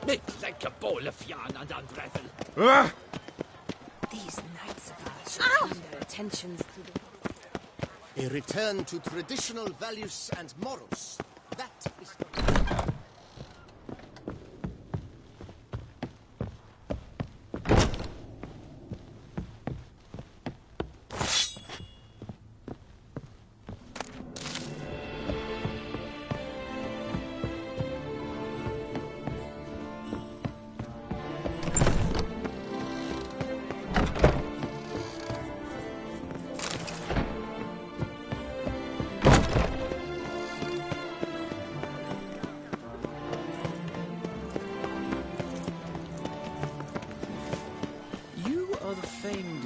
Make like a bowl of yarn and unravel. These knights of ours should turn their attentions to the... A return to traditional values and morals. That is the...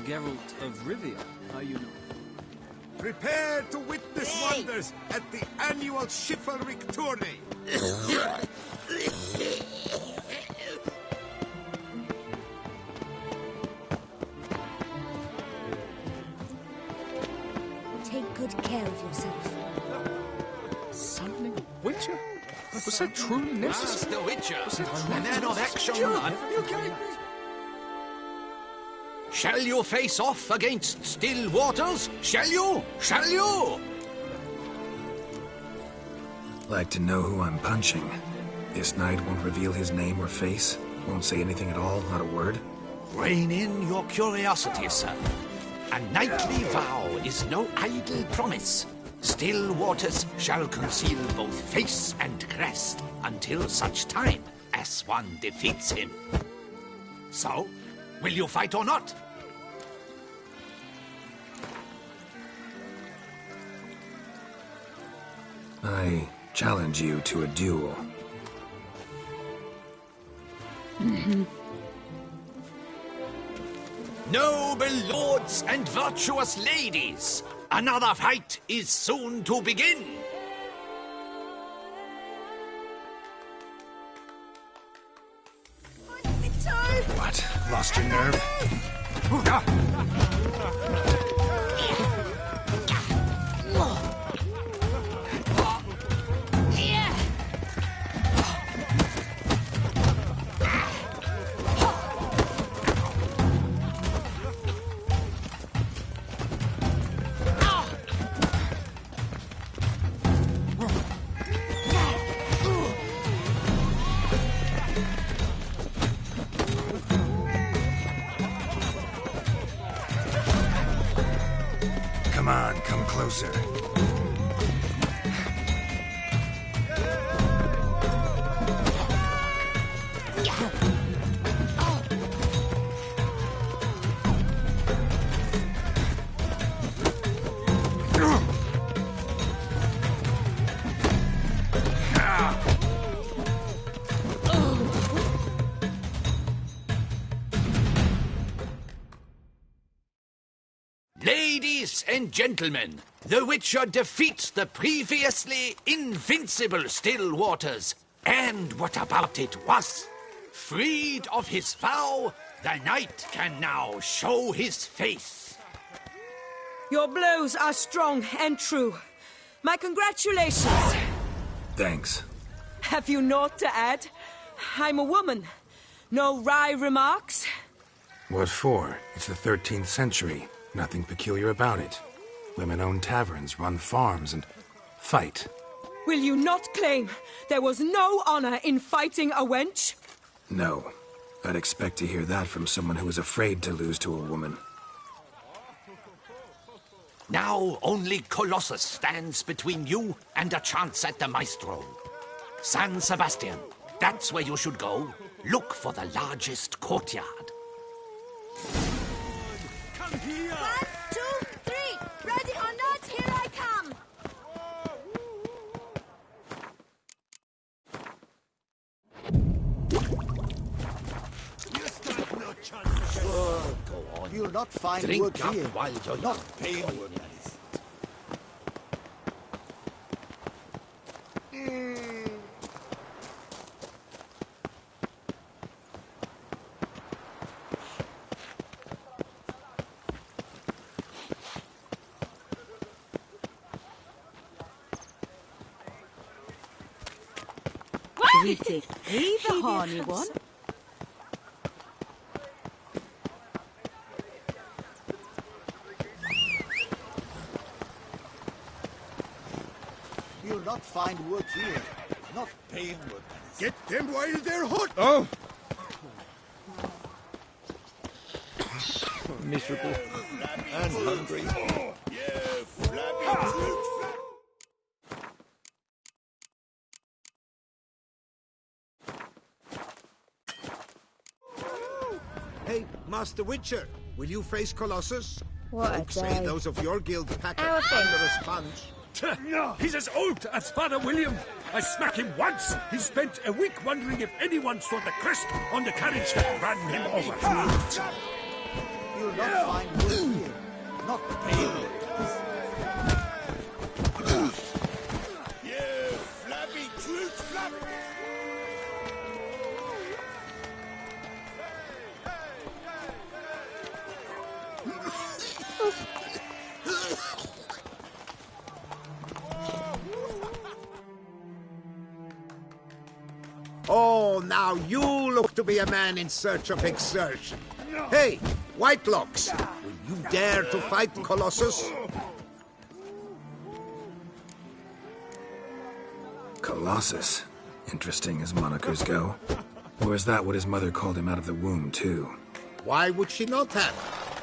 Geralt of Rivia, are you not? Prepare to witness wonders at the annual chivalric tourney. Take good care of yourself. Summoning a witcher? Was that truly necessary? The Witcher, a man of action. Shall you face off against still waters? Shall you? Shall you? Like to know who I'm punching. This knight won't reveal his name or face? Won't say anything at all, not a word? Rein in your curiosity, sir. A knightly vow is no idle promise. Still waters shall conceal both face and crest until such time as one defeats him. So, will you fight or not? I challenge you to a duel. Noble lords and virtuous ladies, another fight is soon to begin. What? Lost your nerve? Come on, come closer. Ladies and gentlemen, the Witcher defeats the previously invincible Still Waters. And what about it was? Freed of his vow, the knight can now show his face. Your blows are strong and true. My congratulations. Thanks. Have you naught to add? I'm a woman. No wry remarks? What for? It's the 13th century. Nothing peculiar about it. Women own taverns, run farms, and fight. Will you not claim there was no honor in fighting a wench? No. I'd expect to hear that from someone who was afraid to lose to a woman. Now only Colossus stands between you and a chance at the Maestro. San Sebastian, that's where you should go. Look for the largest courtyard. 1, 2, 3. Ready or not, here I come. Go on. You'll not find Drink wood up here. while you're Not young. paying wood. Greedy. He the horny one. You'll not find wood here. Not pale wood. Get them while they're hot! Oh! Miserable. And hungry. Hey, Master Witcher, will you face Colossus? What a Folks say day. those of your guild pack Our a things. thunderous punch. He's as old as Father William. I smack him once. He spent a week wondering if anyone saw the crest on the carriage that ran him over. You'll not find wood here. Not pale wood. Oh, now you look to be a man in search of exertion. Hey, Whitelocks, will you dare to fight Colossus? Colossus. Interesting as monikers go. Or is that what his mother called him out of the womb, too? Why would she not have?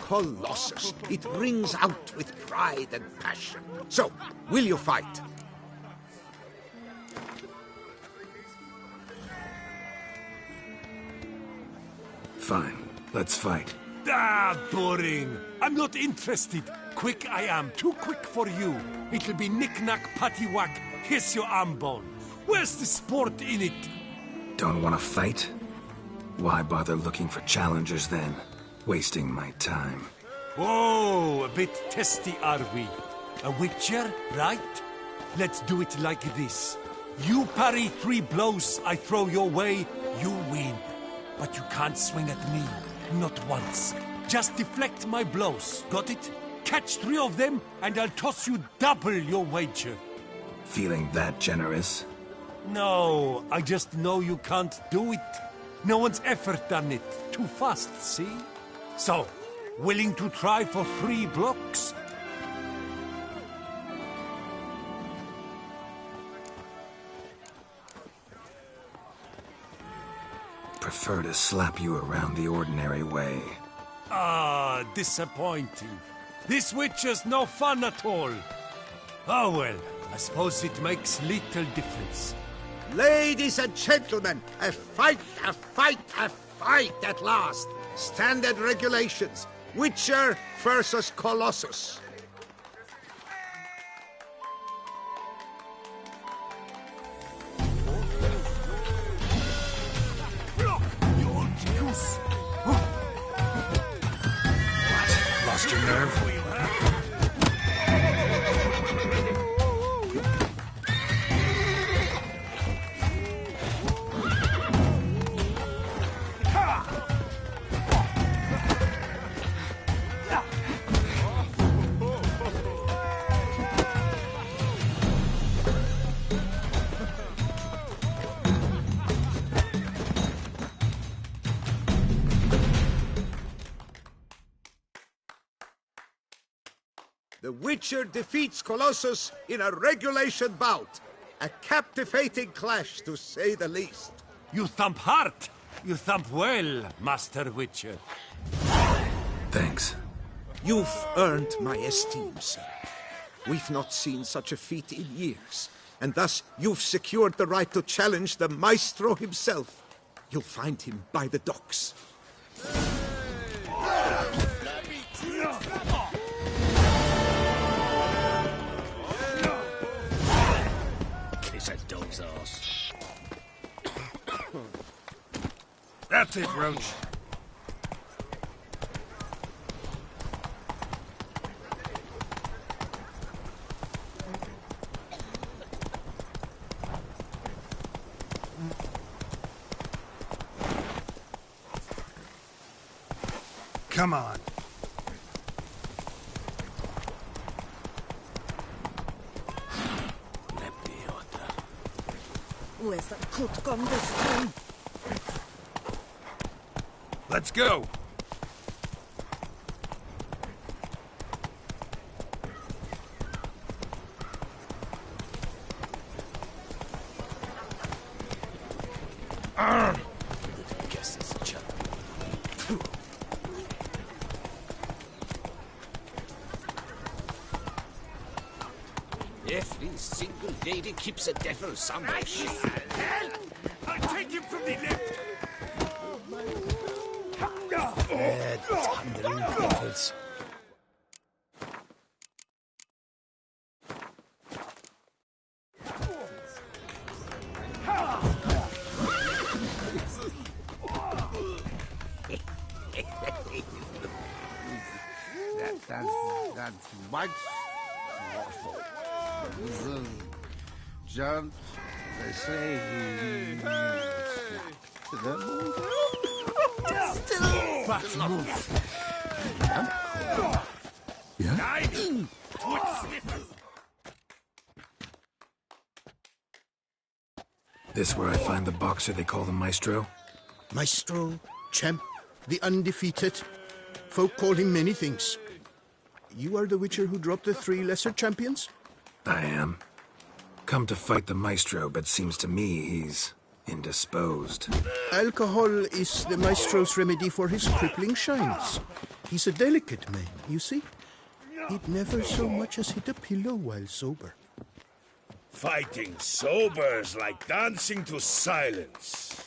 Colossus. It rings out with pride and passion. So, will you fight? Fine. Let's fight. Ah, boring. I'm not interested. Quick I am. Too quick for you. It'll be knick-knack, patty-whack, kiss your arm bone. Where's the sport in it? Don't want to fight? Why bother looking for challengers then? Wasting my time. Oh, a bit testy are we? A witcher, right? Let's do it like this. You parry 3 blows I throw your way, you win. But you can't swing at me. Not once. Just deflect my blows. Got it? Catch 3 of them, and I'll toss you double your wager. Feeling that generous? No, I just know you can't do it. No one's ever done it. Too fast, see? So, willing to try for 3 blocks? Prefer to slap you around the ordinary way. Ah, disappointing. This witcher's no fun at all. Oh well, I suppose it makes little difference. Ladies and gentlemen, a fight at last. Standard regulations. Witcher versus Colossus. Lost your nerve? The Witcher defeats Colossus in a regulation bout. A captivating clash, to say the least. You thump hard. You thump well, Master Witcher. Thanks. You've earned my esteem, sir. We've not seen such a feat in years, and thus you've secured the right to challenge the Maestro himself. You'll find him by the docks. Kiss a dog's ass. That's it, Roach. Come on. Where's that coot gone this time? Let's go! Every single lady keeps a devil somewhere. I'll take him from the left! Thundering devils. That's much awful. Just, they say he... This where I find the boxer they call the Maestro? Maestro, champ, the undefeated. Folk call him many things. You are the Witcher who dropped the 3 lesser champions? I am. Come to fight the Maestro, but seems to me he's indisposed. Alcohol is the Maestro's remedy for his crippling shines. He's a delicate man, you see. He'd never so much as hit a pillow while sober. Fighting sober's like dancing to silence.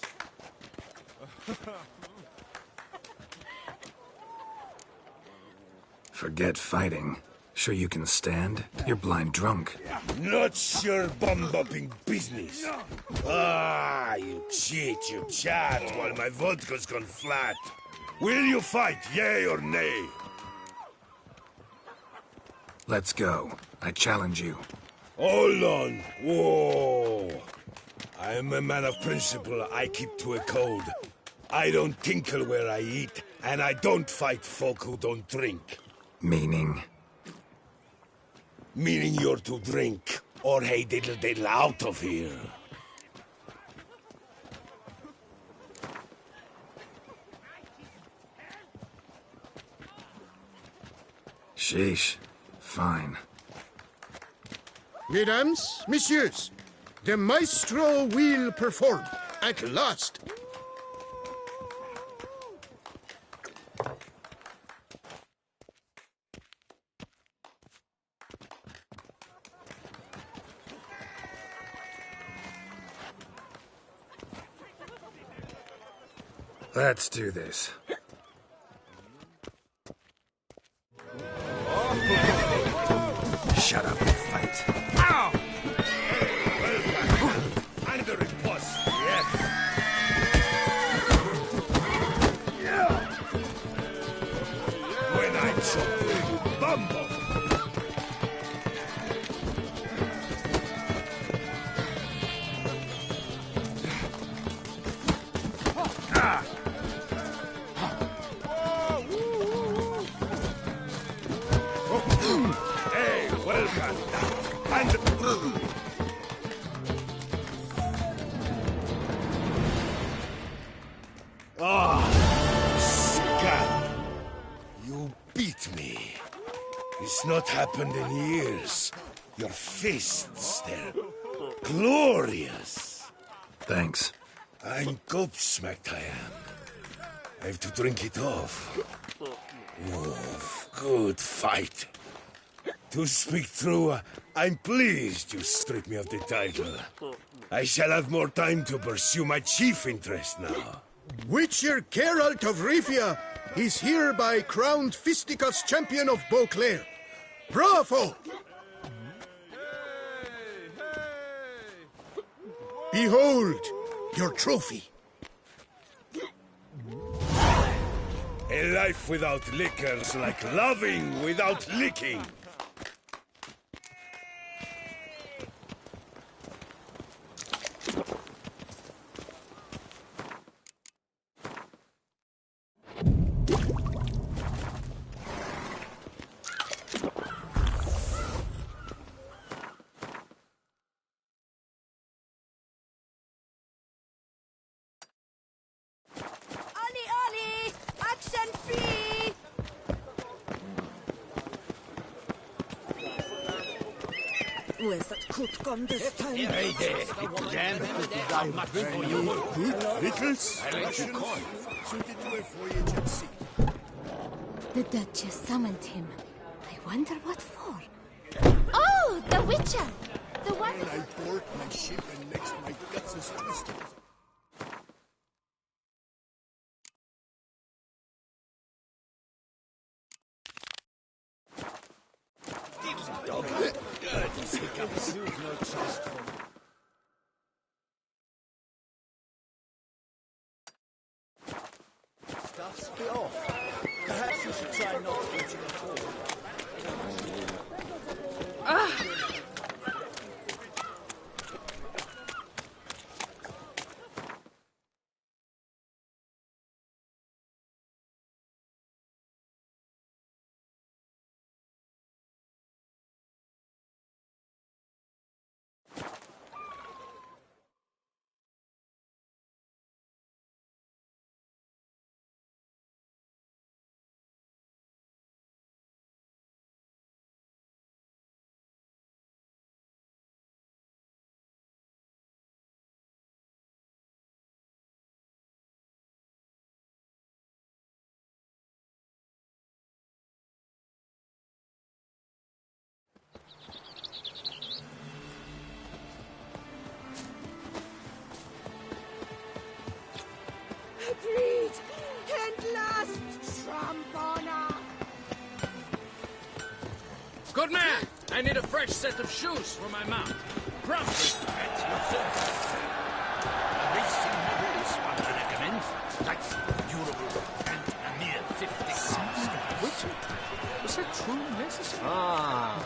Forget fighting. Sure you can stand? You're blind drunk. Not your bum-bopping business. Ah, you cheat, you chat, while my vodka's gone flat. Will you fight, yay or nay? Let's go. I challenge you. Hold on. Whoa. I am a man of principle. I keep to a code. I don't tinkle where I eat, and I don't fight folk who don't drink. Meaning? Meaning you're to drink, or hey diddle diddle out of here. Sheesh. Fine. Mesdames, messieurs, the Maestro will perform at last. Let's do this. Shut up and fight. Ow! Under it, boss. Yes. When I chop you, bumbo. Hey, welcome. And scab. You beat me. It's not happened in years. Your fists, they're glorious. Thanks. I'm gobsmacked, I am. I have to drink it off. Oh, good fight. To speak true, I'm pleased you stripped me of the title. I shall have more time to pursue my chief interest now. Witcher Geralt of Rivia is hereby crowned Fisticuffs champion of Beauclair. Bravo! Behold your trophy. A life without liquor's like loving without licking. who is that could come this time? Hey there, Jan. Much for your work. Vittles? I let you call. Suited to a voyage at sea. The Duchess summoned him. I wonder what for. Oh, the Witcher! The one... And I board my ship and next my guts is twisted. Stuff's bit off. Perhaps you should try not to eat it at all. Agreed! And last, Trombona! Good man! I need a fresh set of shoes for my mount. Promptly. At your service. A racing model is one I recommend. Light, durable, and a mere 50 pounds. Witcher? Was that truly necessary? Ah.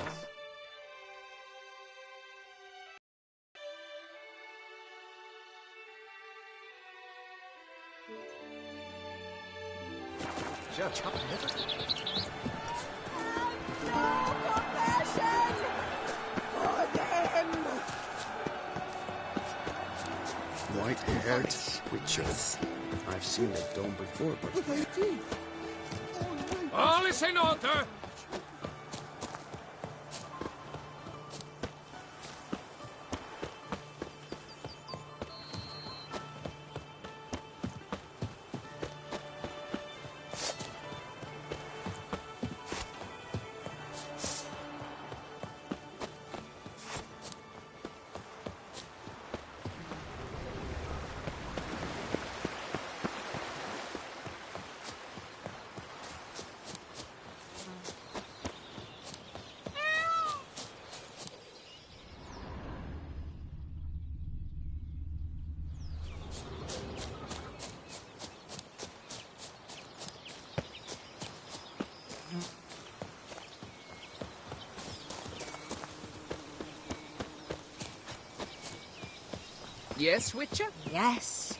No compassion! For them! White-haired witches. I've seen that dome before, but... But I did. All is in order! Yes, Witcher? Yes.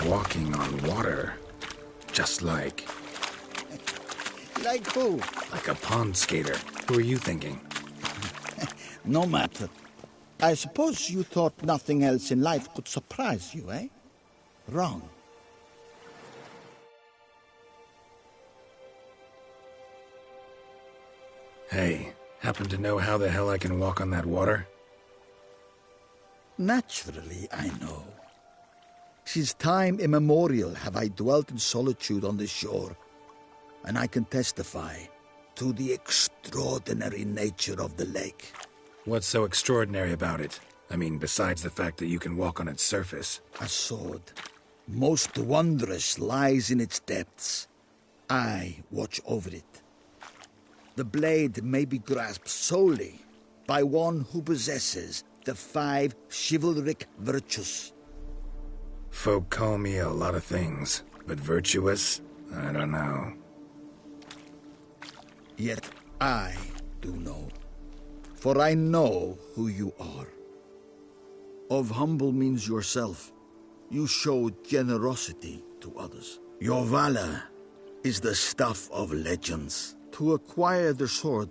Walking on water. Just like... Like who? Like a pond skater. Who are you thinking? No matter. I suppose you thought nothing else in life could surprise you, eh? Wrong. Hey, happen to know how the hell I can walk on that water? Naturally, I know. Since time immemorial have I dwelt in solitude on this shore, and I can testify, to the extraordinary nature of the lake. What's so extraordinary about it? I mean, besides the fact that you can walk on its surface. A sword, most wondrous, lies in its depths. I watch over it. The blade may be grasped solely by one who possesses the 5 chivalric virtues. Folk call me a lot of things, but virtuous? I don't know. Yet I do know, for I know who you are. Of humble means yourself. You show generosity to others. Your valor is the stuff of legends. To acquire the sword,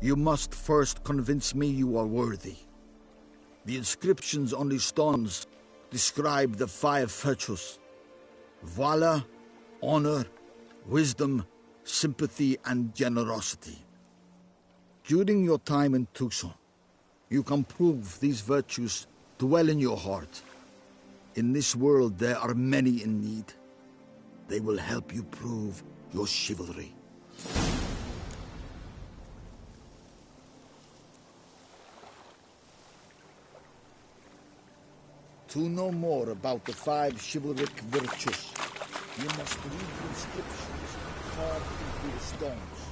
you must first convince me you are worthy. The inscriptions on the stones describe the 5 virtues: valor, honor, wisdom, sympathy, and generosity. During your time in Tucson, you can prove these virtues dwell in your heart. In this world, there are many in need. They will help you prove your chivalry. To know more about the 5 chivalric virtues, you must read the inscriptions carved into the stones.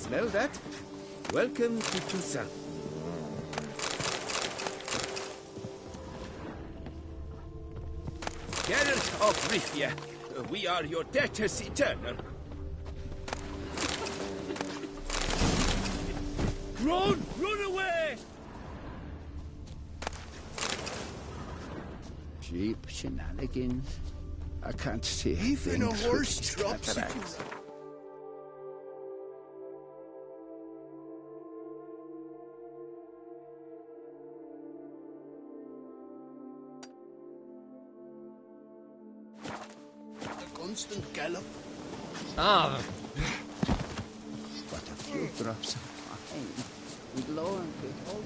Smell that? Welcome to Toussaint. Geralt of Rivia, we are your debtors eternal. Run! Run away! Cheap shenanigans. I can't see Even a horse drops it. Constant gallop. Ah! But a few drops of wine, and lo and behold.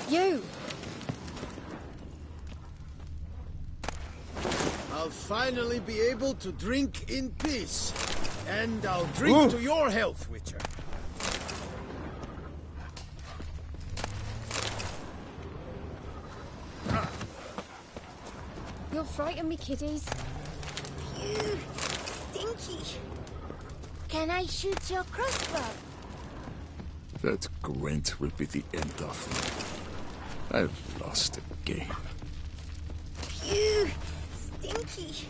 You! I'll finally be able to drink in peace. And I'll drink to your health, Witcher. You'll frighten me, kiddies. Phew! Stinky! Can I shoot your crossbow? That Gwent will be the end of me. I've lost the game. Phew! Stinky!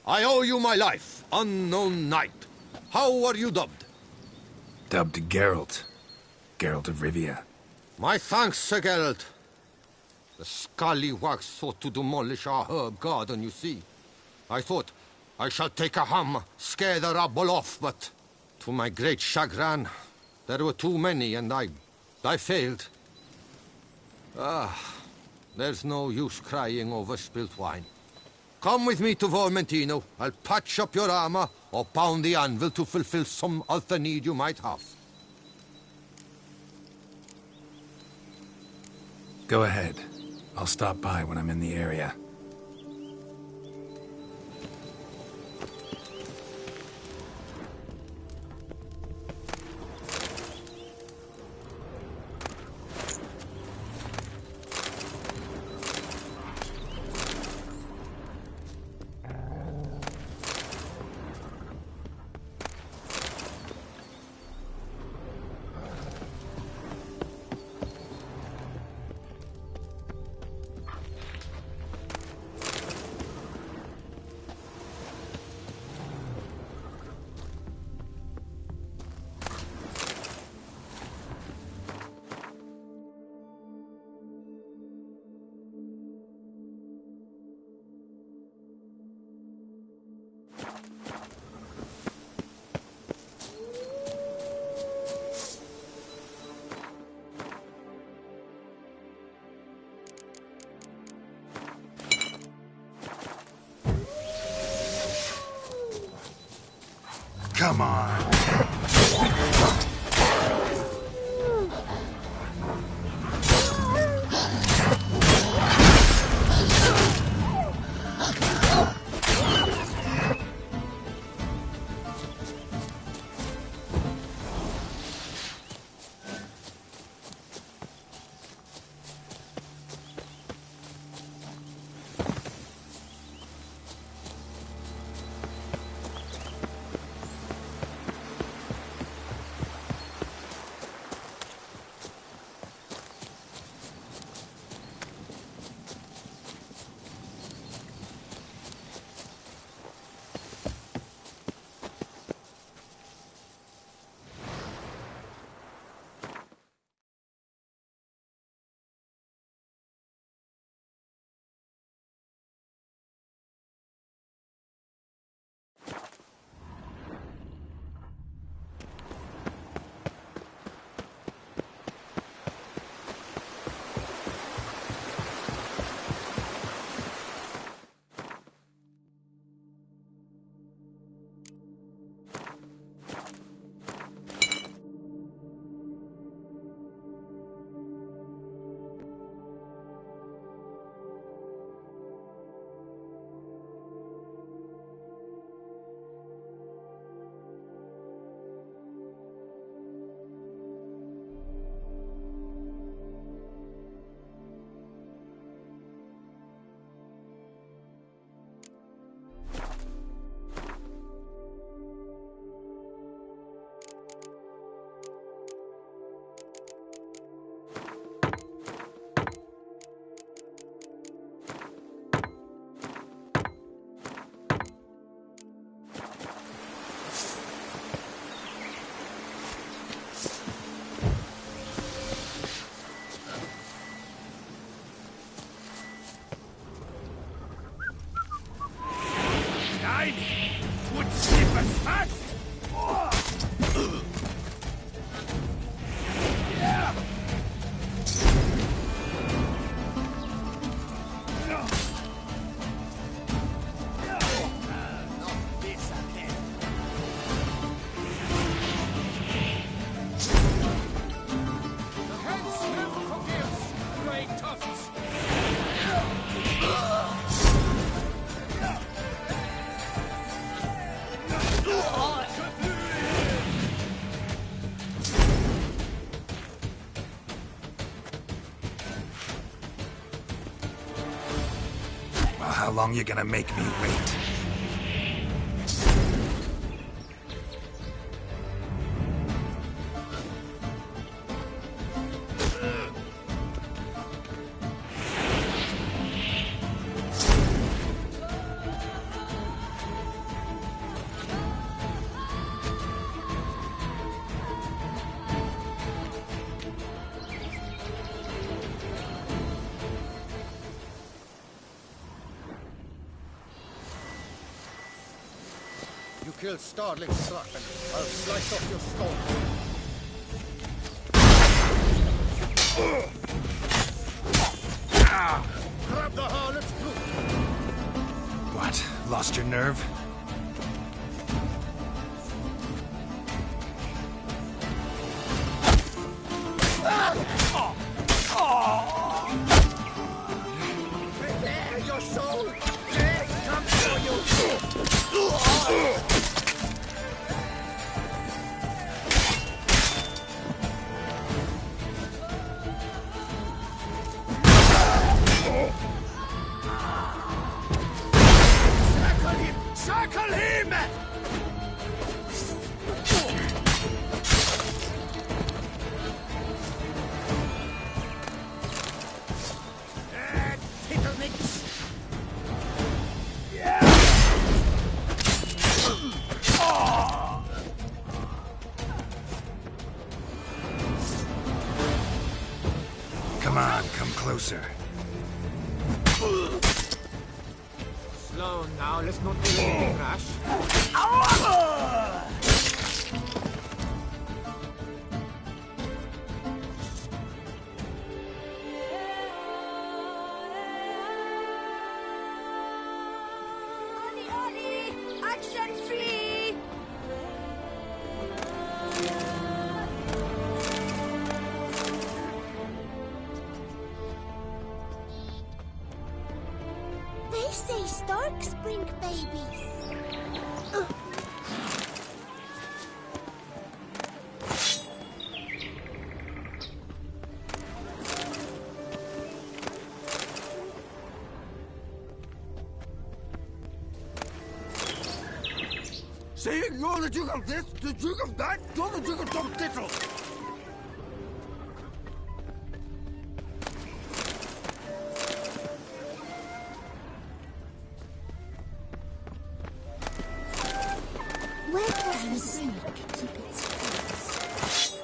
I owe you my life, unknown knight. How are you dubbed? Dubbed Geralt. Geralt of Rivia. My thanks, Sir Geralt. The scallywags sought to demolish our herb garden, you see. I thought, I shall take a ham, scare the rabble off, but to my great chagrin, there were too many and I failed. There's no use crying over spilt wine. Come with me to Vermentino. I'll patch up your armor or pound the anvil to fulfill some other need you might have. Go ahead. I'll stop by when I'm in the area. Come on. fast! How long you gonna make me wait? You killed Starling Strachen. I'll slice off your skull. Grab the harlot's boot. What? Lost your nerve? Prepare your soul. Death comes for you. Circle him! Tittlemix. Come on, come closer. Slow now, let's not do anything rash. Action free! They say storks bring babies. See, you're the Duke of this, the Duke of that, you're the Duke of Tom Tittle. Where does the snake keep its place?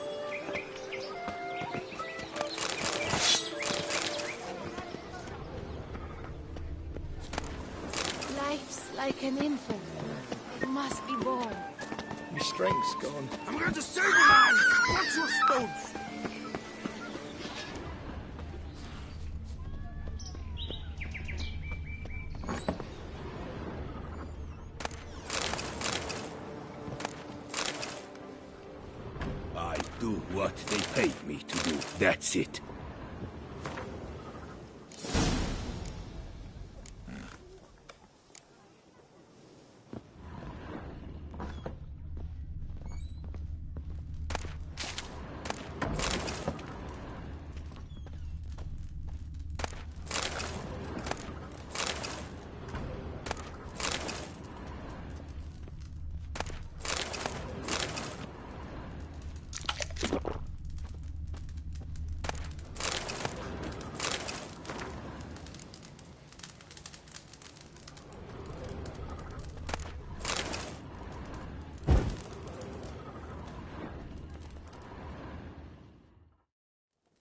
Life's like an infant. It must be born. My strength's gone. I'm going to save you, man! Watch your stones! I do what they paid me to do. That's it.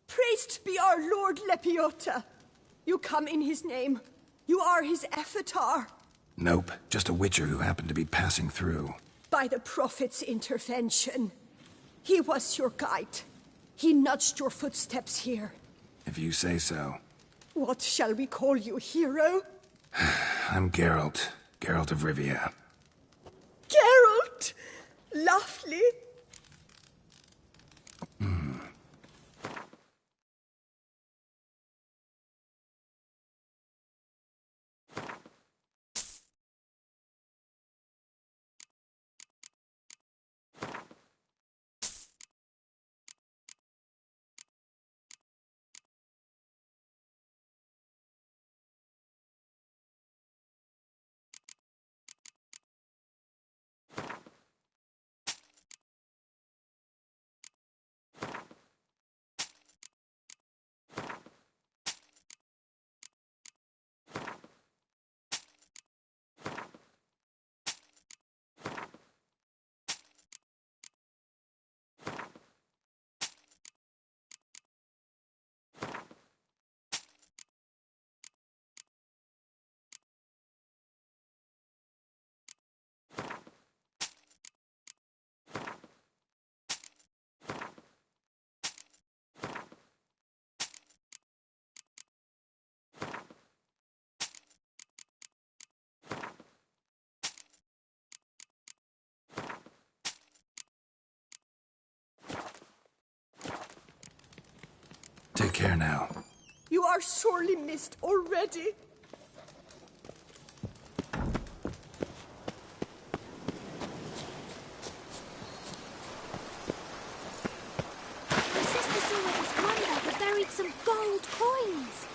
Praised be our Lord Lepiota. You come in his name. You are his Ephetar. Nope, just a witcher who happened to be passing through. By by the Prophet's intervention. He was your guide. He nudged your footsteps here. If you say so. What shall we call you, hero? I'm Geralt. Geralt of Rivia. Geralt! Lovely. Take care now. You are sorely missed already. My sister saw where this wonder had buried some gold coins.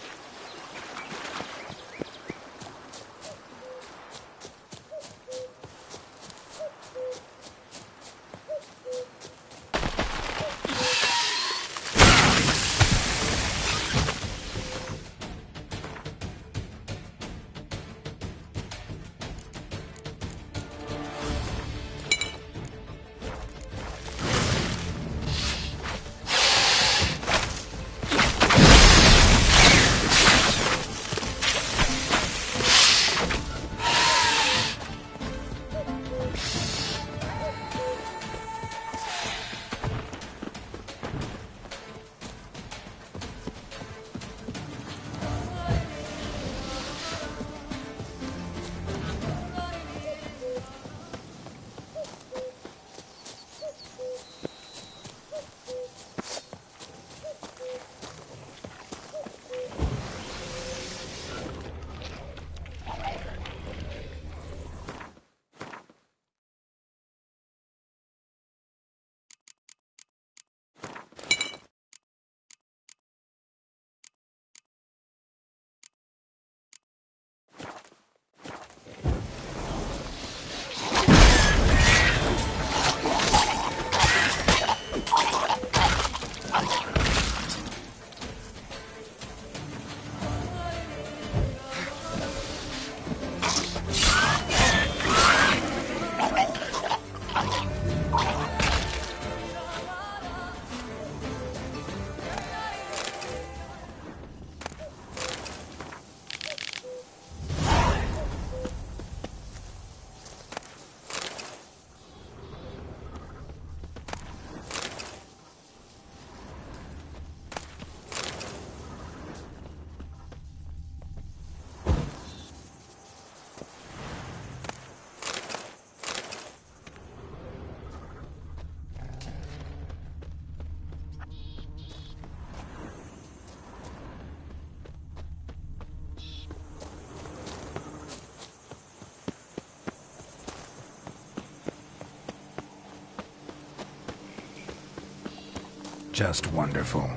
Just wonderful.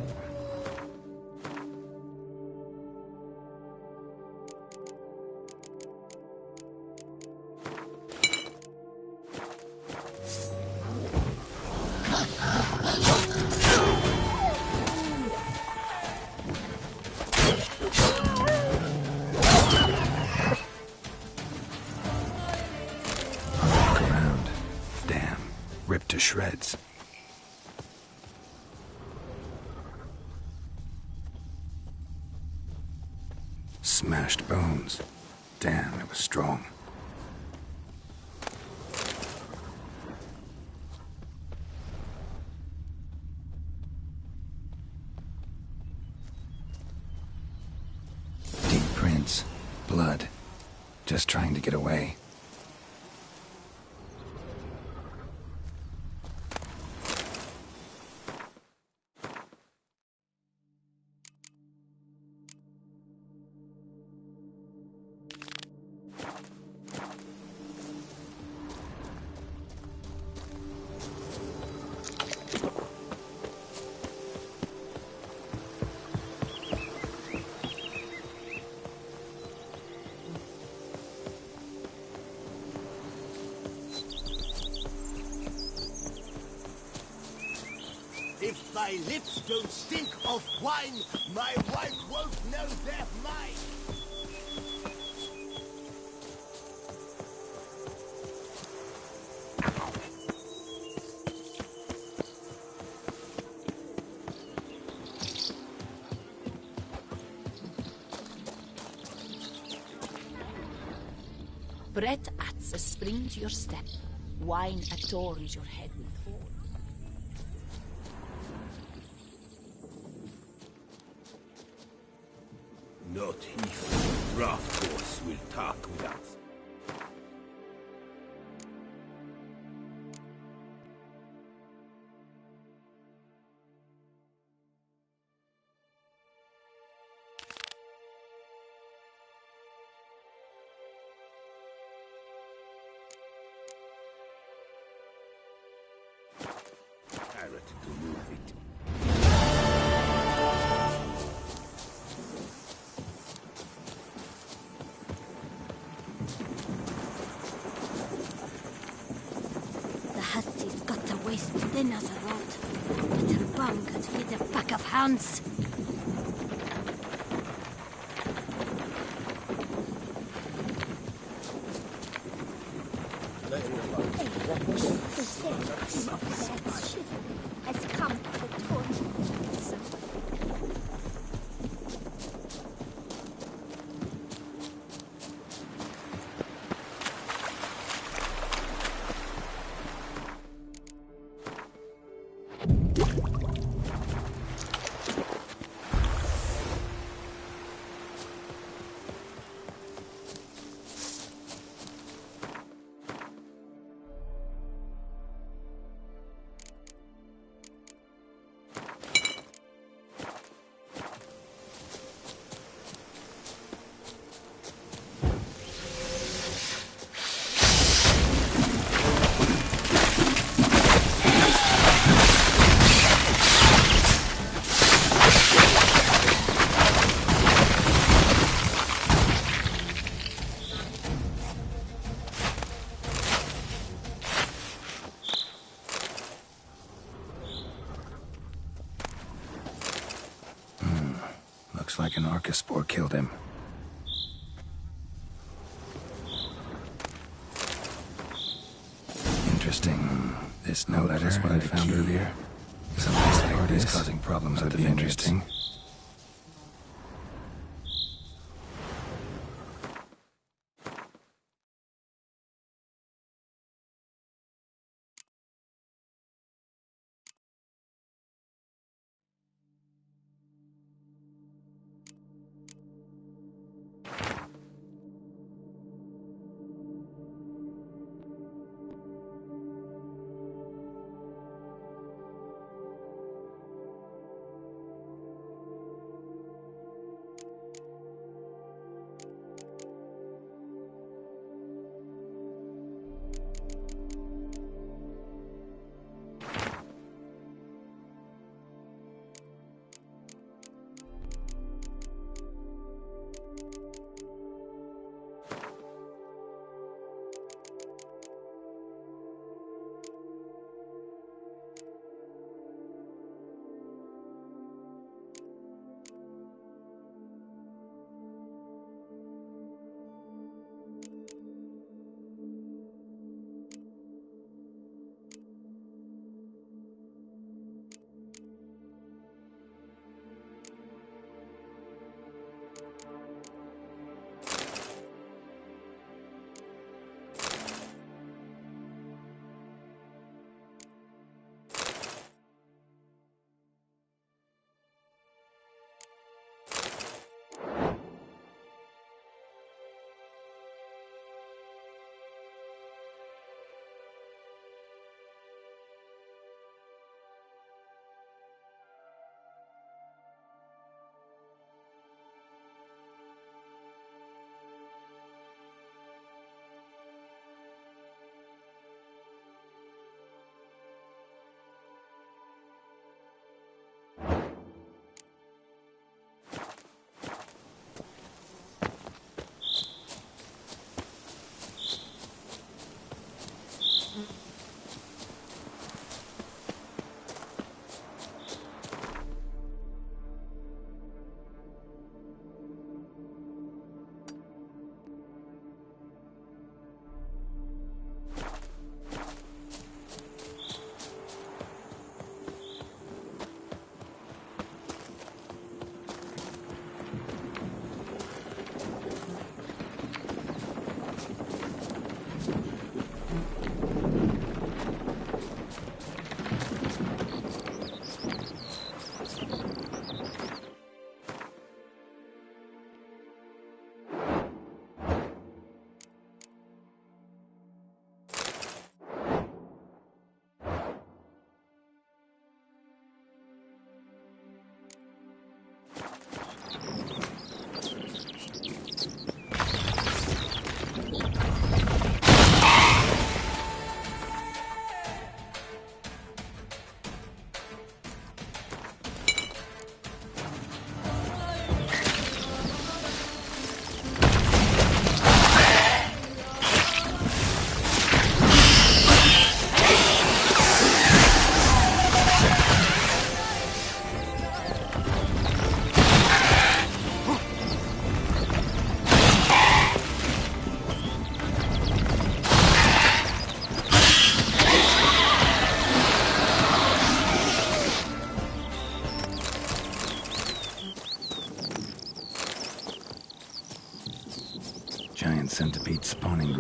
Look around. Damn. Ripped to shreds. Smashed bones. Damn, it was strong. just trying to get away. If my lips don't stink of wine, my wife won't know they're mine. Bread adds a spring to your step. Wine adorns your head with horn. Not if rough horse will talk with us. Carrot to move it. The Hussies got to waist thin as a rod, but her bum could feed a pack of hounds. Has come to torment us. Looks like an Archaspore killed him. Interesting. This note is what I found earlier. Something like this causing problems with the interesting.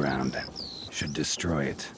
ground. Should destroy it.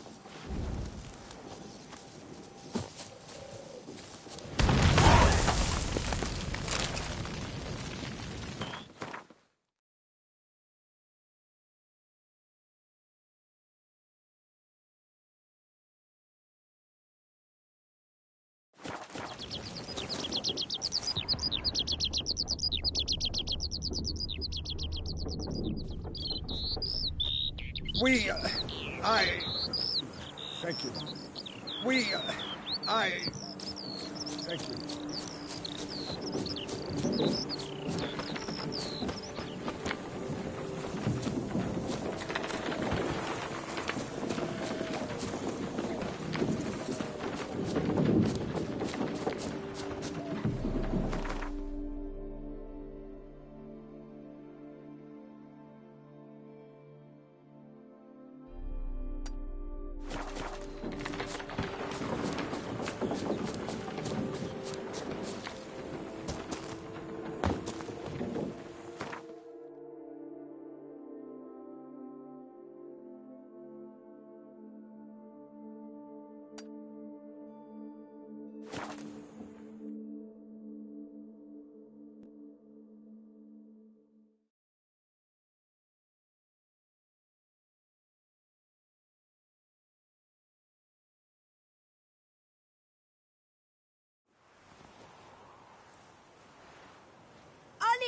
Thank you. Thank you.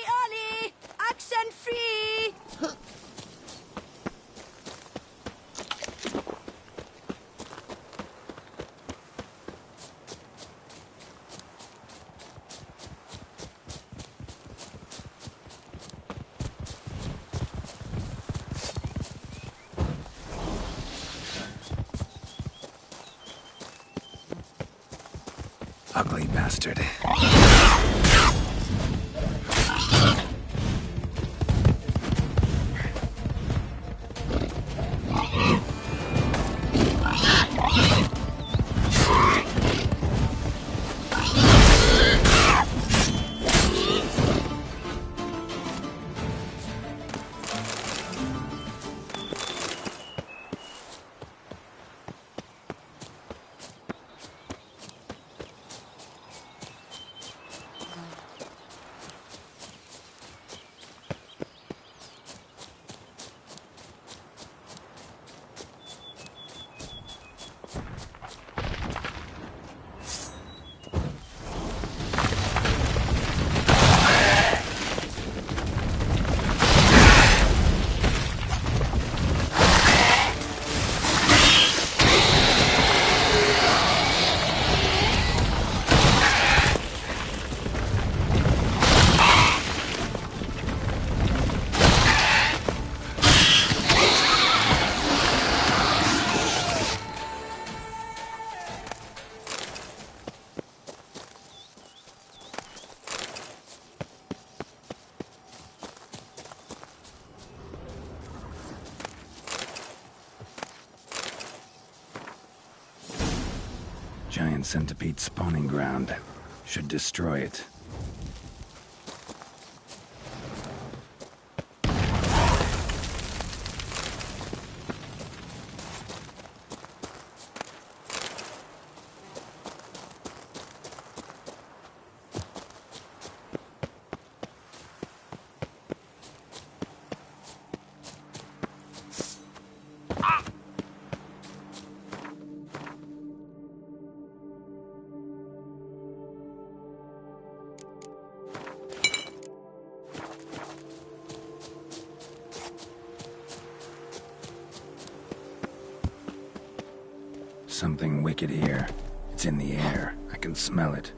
Ollie! Accent free! Ugly bastard. Giant centipede spawning ground. Should destroy it. Something wicked here. It's in the air. I can smell it.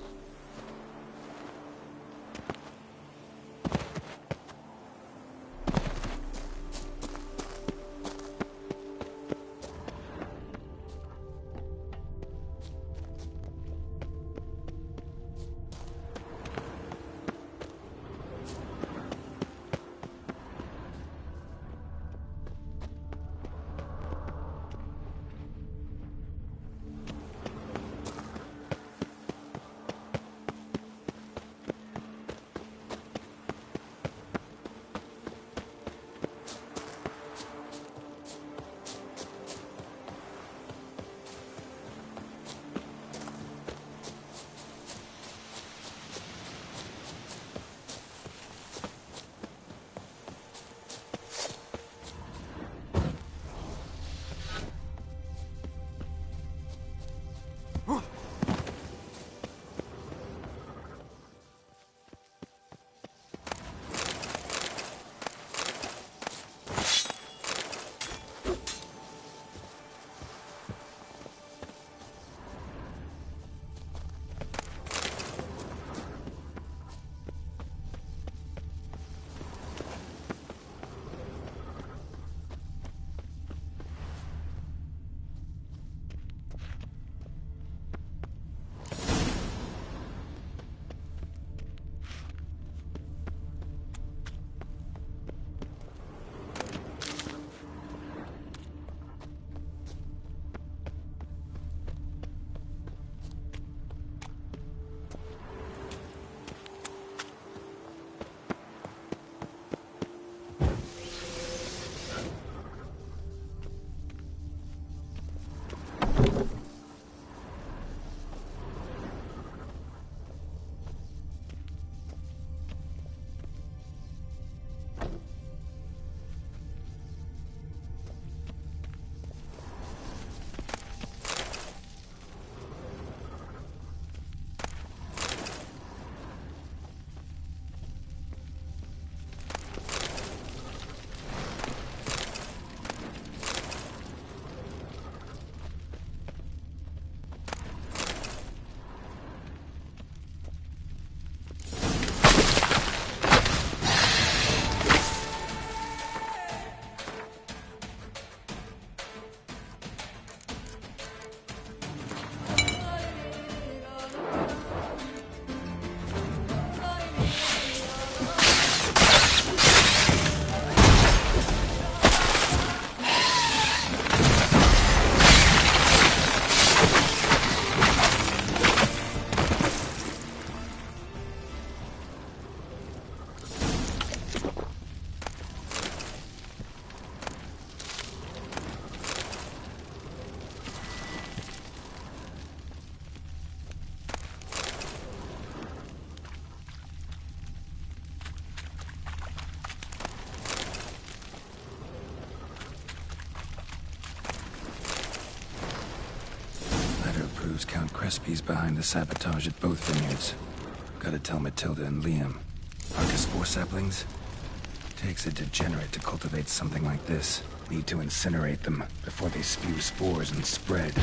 proves Count Crespi's behind the sabotage at both vineyards. Gotta tell Matilda and Liam. Arcaspore saplings? Takes a degenerate to cultivate something like this. Need to incinerate them before they spew spores and spread.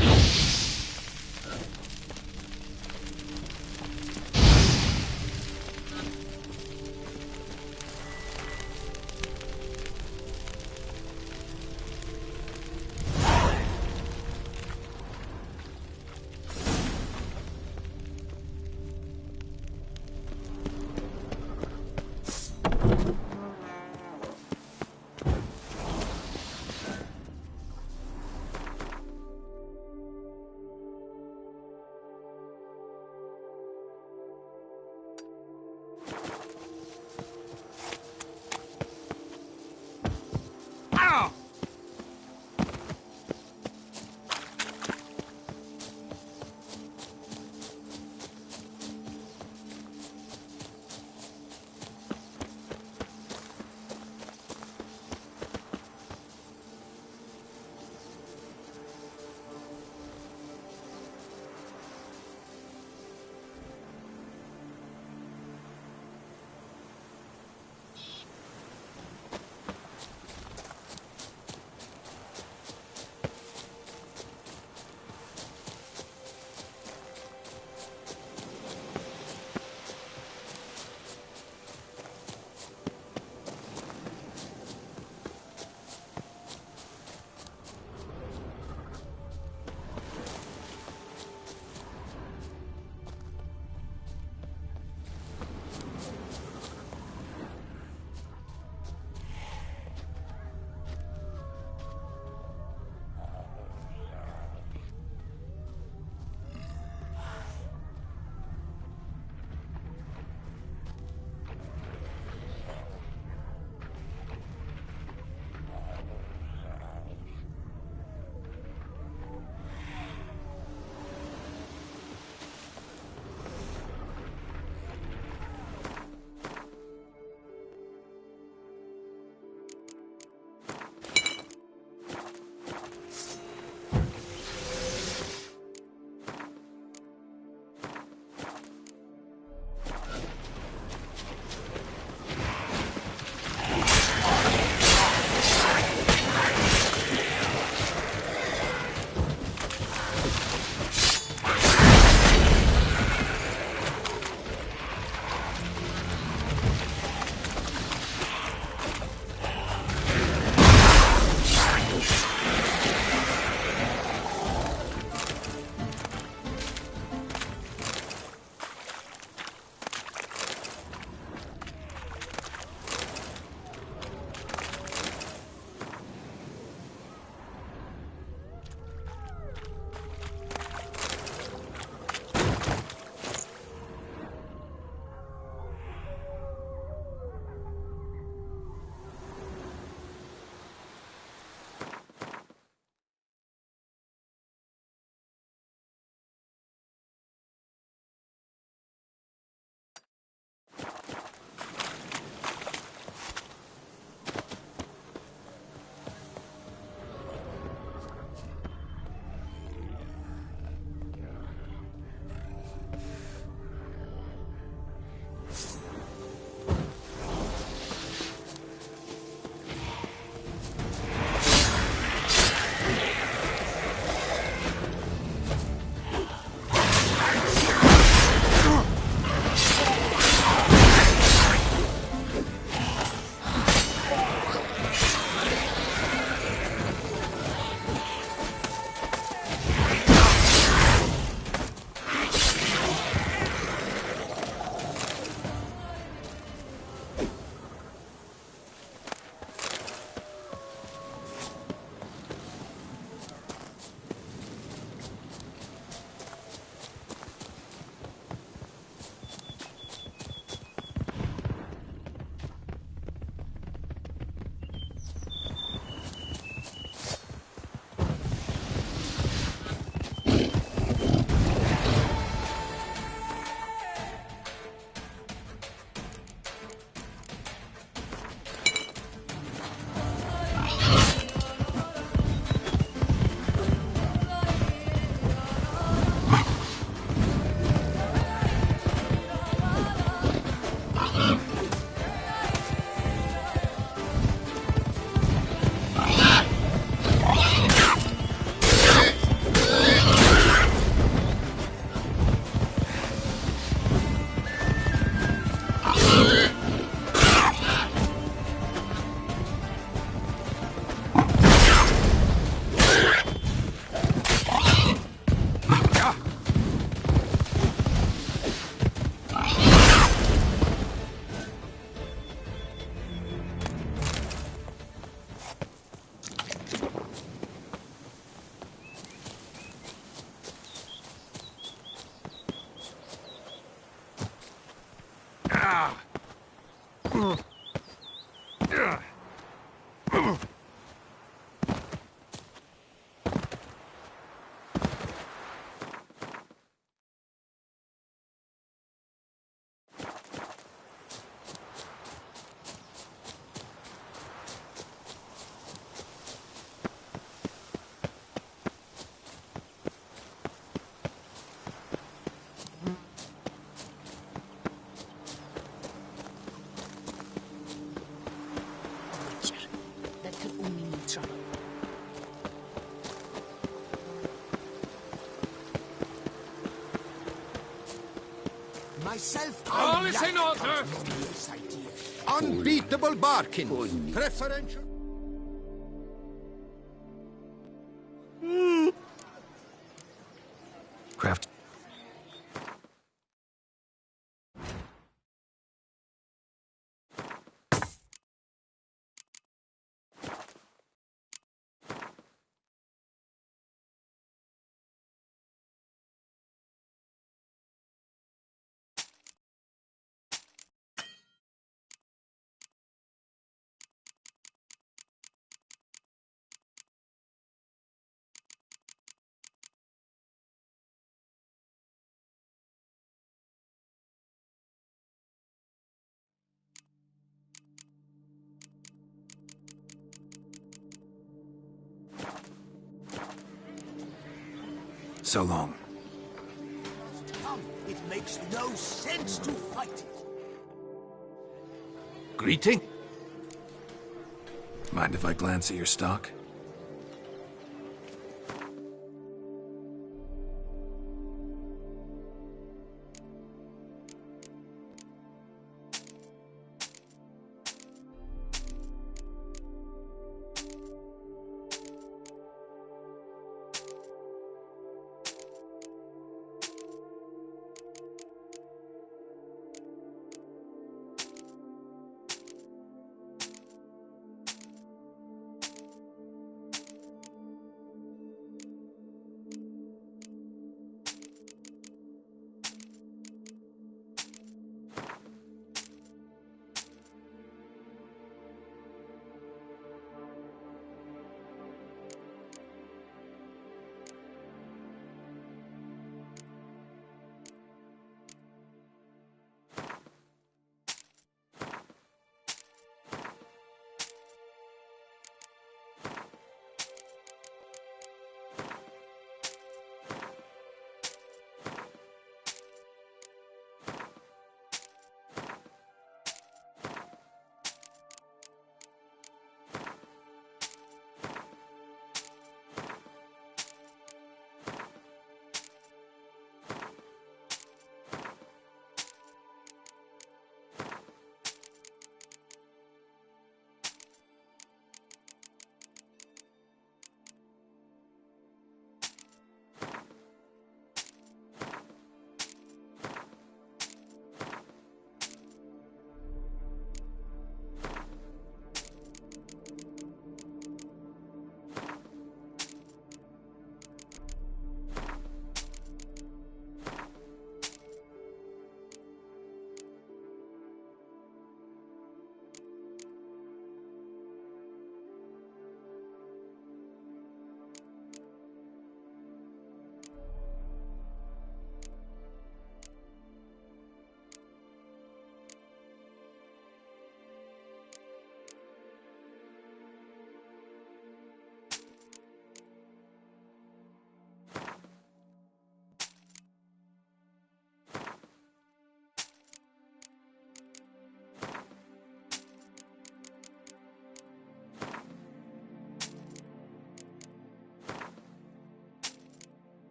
That could only mean trouble. Myself, All I is like in order. Cornelius' idea. Unbeatable barking. Preferential. Craft. So long. Come, it makes no sense to fight it. Greeting? Mind if I glance at your stock?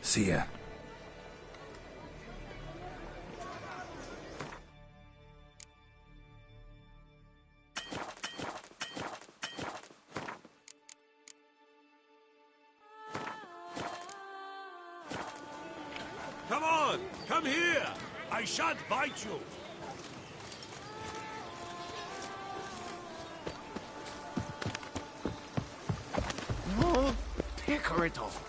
See ya. Come on! Come here! I shan't bite you! No, picker it off.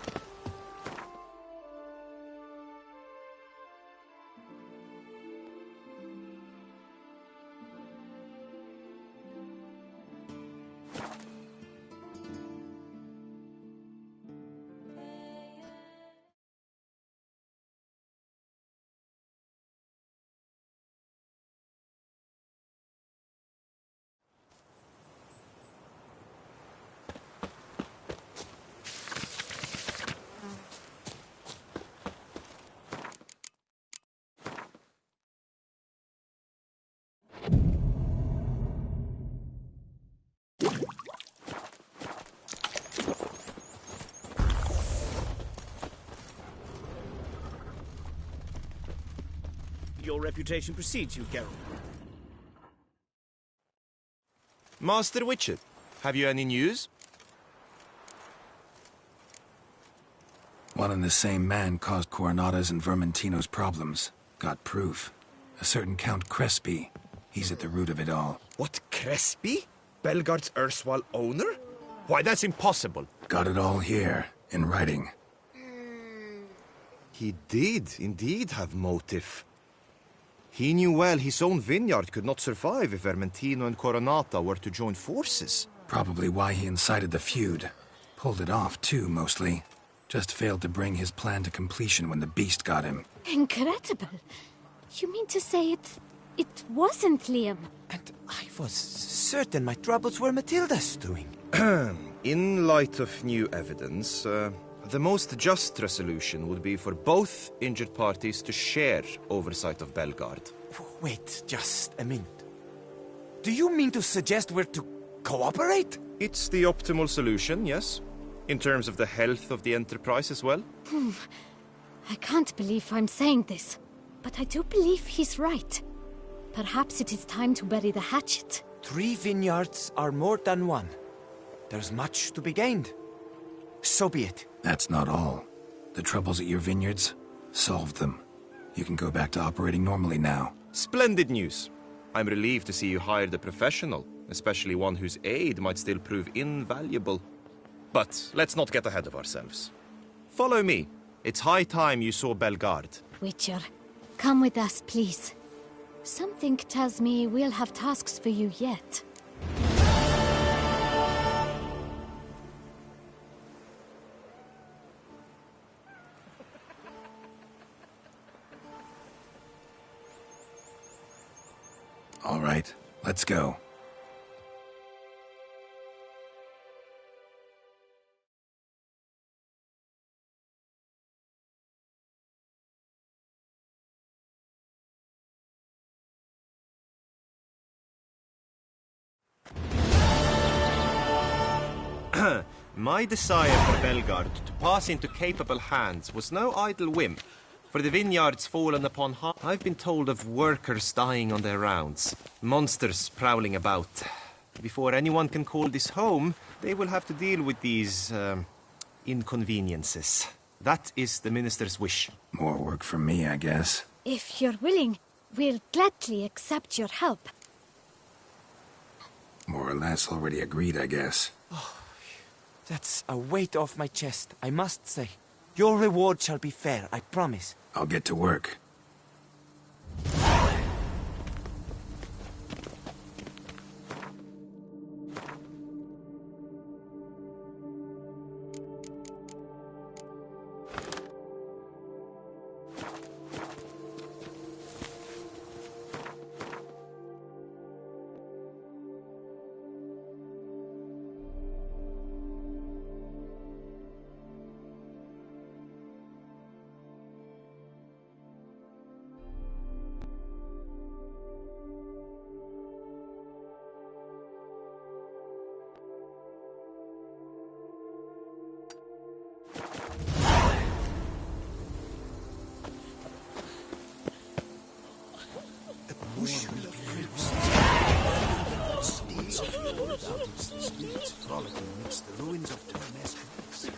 Your reputation precedes you, Geralt. Master Witcher, have you any news? One and the same man caused Coronata's and Vermentino's problems. Got proof. A certain Count Crespi. He's at the root of it all. What, Crespi? Belgaard's erstwhile owner? Why, that's impossible. Got it all here, in writing. He did indeed have motive. He knew well his own vineyard could not survive if Vermentino and Coronata were to join forces. Probably why he incited the feud. Pulled it off, too, mostly. Just failed to bring his plan to completion when the beast got him. Incredible. You mean to say it wasn't Liam? And I was certain my troubles were Matilda's doing. In light of new evidence, the most just resolution would be for both injured parties to share oversight of Belgaard. Wait just a minute. Do you mean to suggest we're to cooperate? It's the optimal solution, yes. In terms of the health of the enterprise as well. I can't believe I'm saying this, but I do believe he's right. Perhaps it is time to bury the hatchet. 3 vineyards are more than one. There's much to be gained. So be it. That's not all. The troubles at your vineyards? Solved them. You can go back to operating normally now. Splendid news. I'm relieved to see you hired a professional, especially one whose aid might still prove invaluable. But let's not get ahead of ourselves. Follow me. It's high time you saw Belgaard. Witcher, come with us, please. Something tells me we'll have tasks for you yet. All right, let's go. My desire for Belgaard to pass into capable hands was no idle whim. For the vineyards fallen upon I've been told of workers dying on their rounds, monsters prowling about. Before anyone can call this home, they will have to deal with these, inconveniences. That is the minister's wish. More work for me, I guess. If you're willing, we'll gladly accept your help. More or less already agreed, I guess. Oh, that's a weight off my chest, I must say. Your reward shall be fair, I promise. I'll get to work. bush will be crimson. Steeds of the old mountains, the spirits frolicking amidst the ruins of Ternes Place.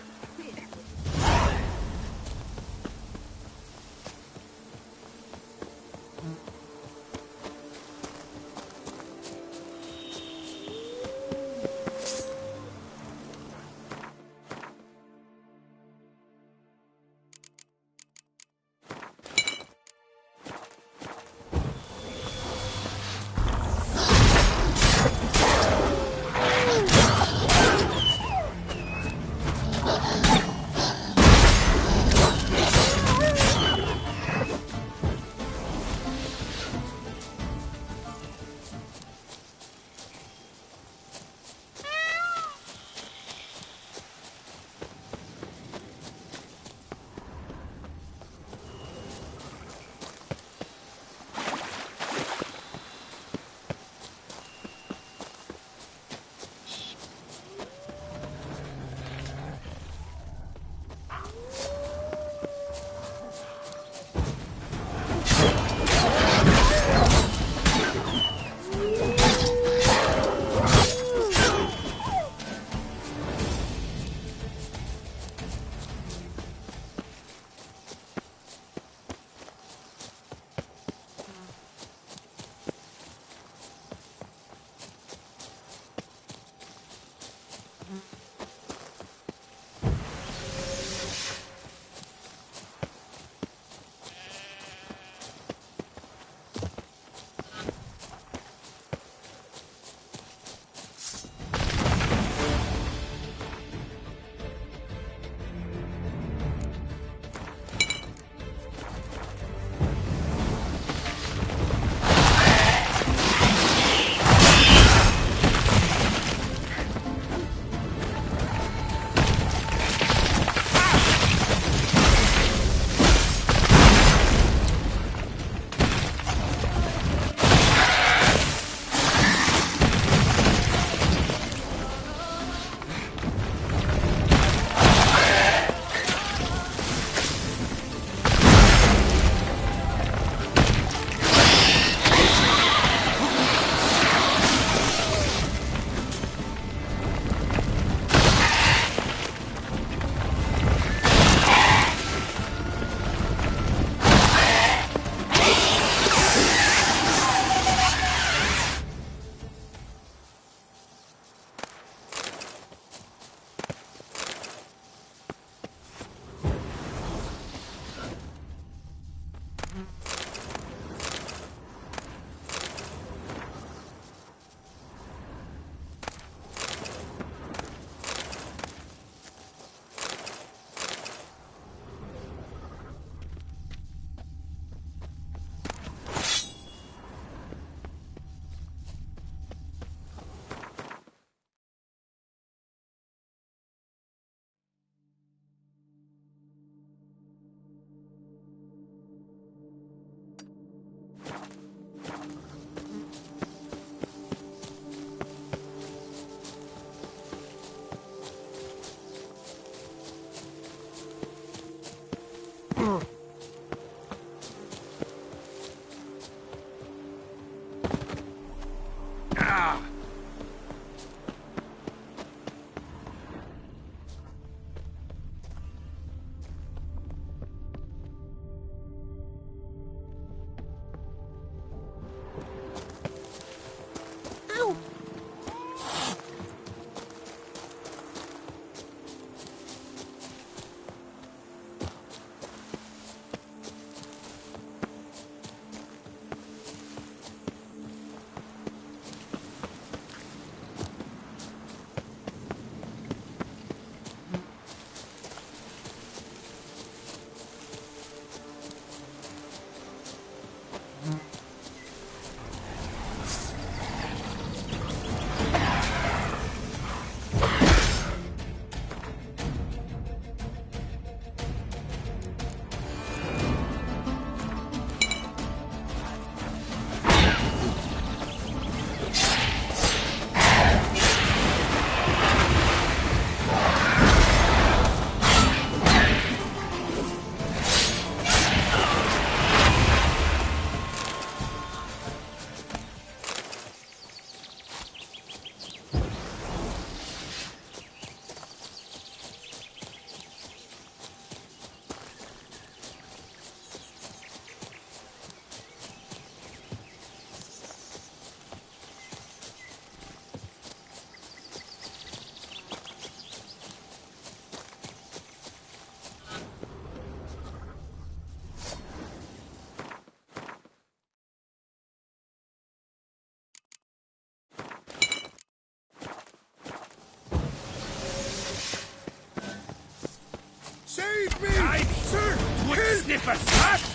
me! Sir! Wood Help! sniffers fast!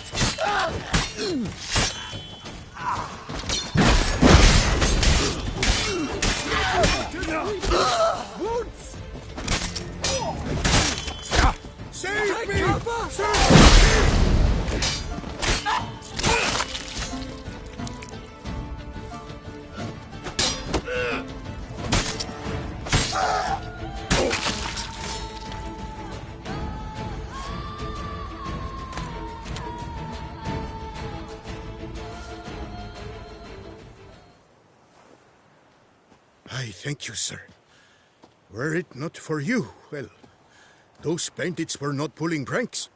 Woods! Save me! Sir! I thank you, sir. Were it not for you, well, those bandits were not pulling pranks.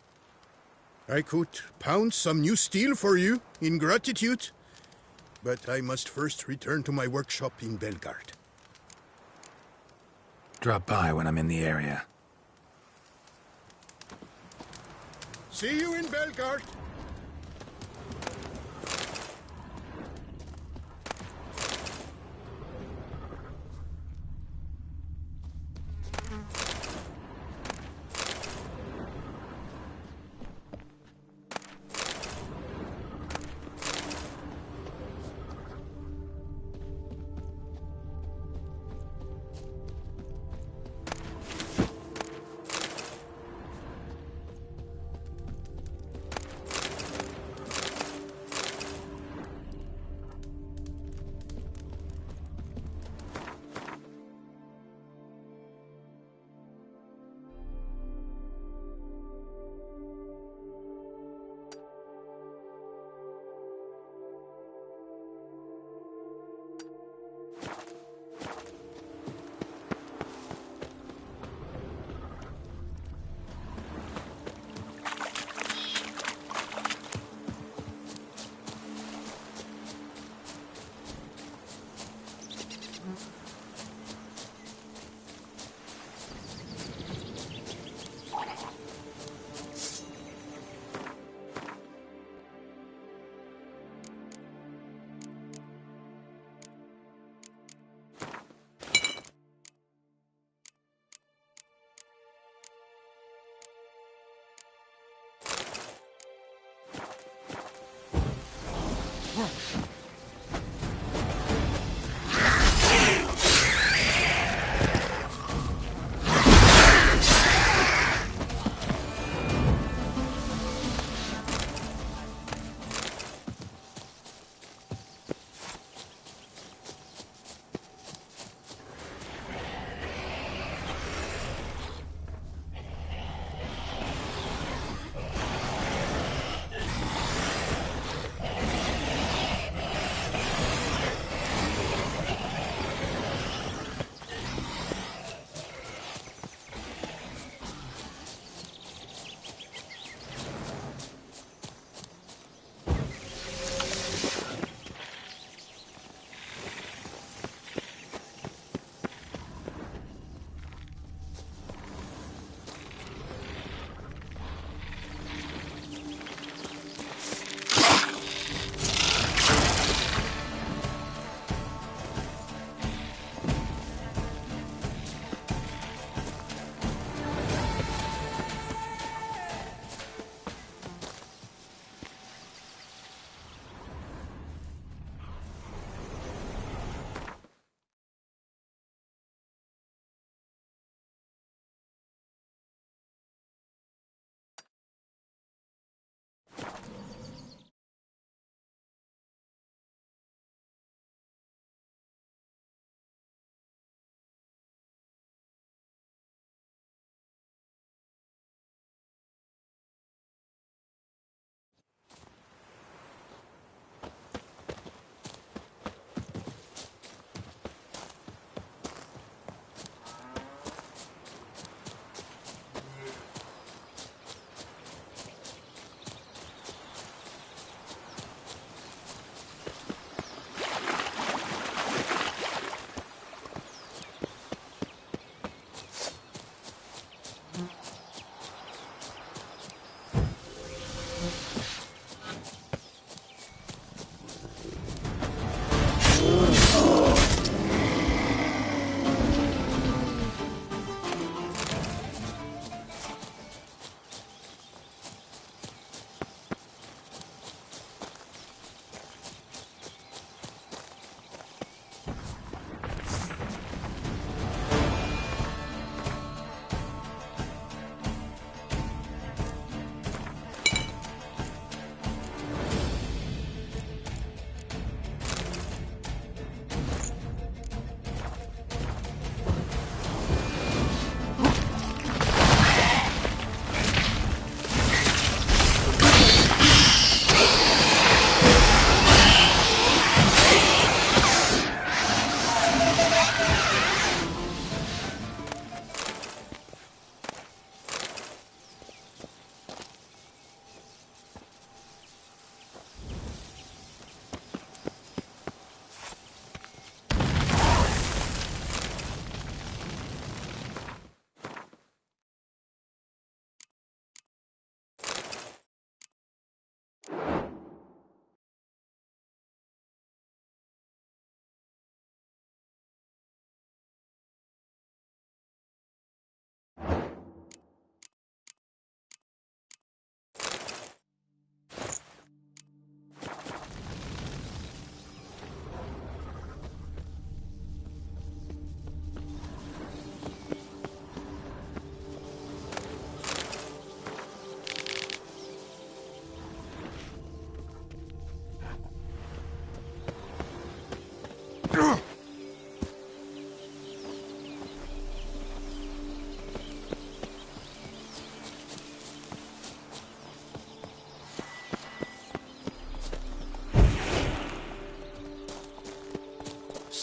I could pound some new steel for you in gratitude, but I must first return to my workshop in Belgard. Drop by when I'm in the area. See you in Belgard.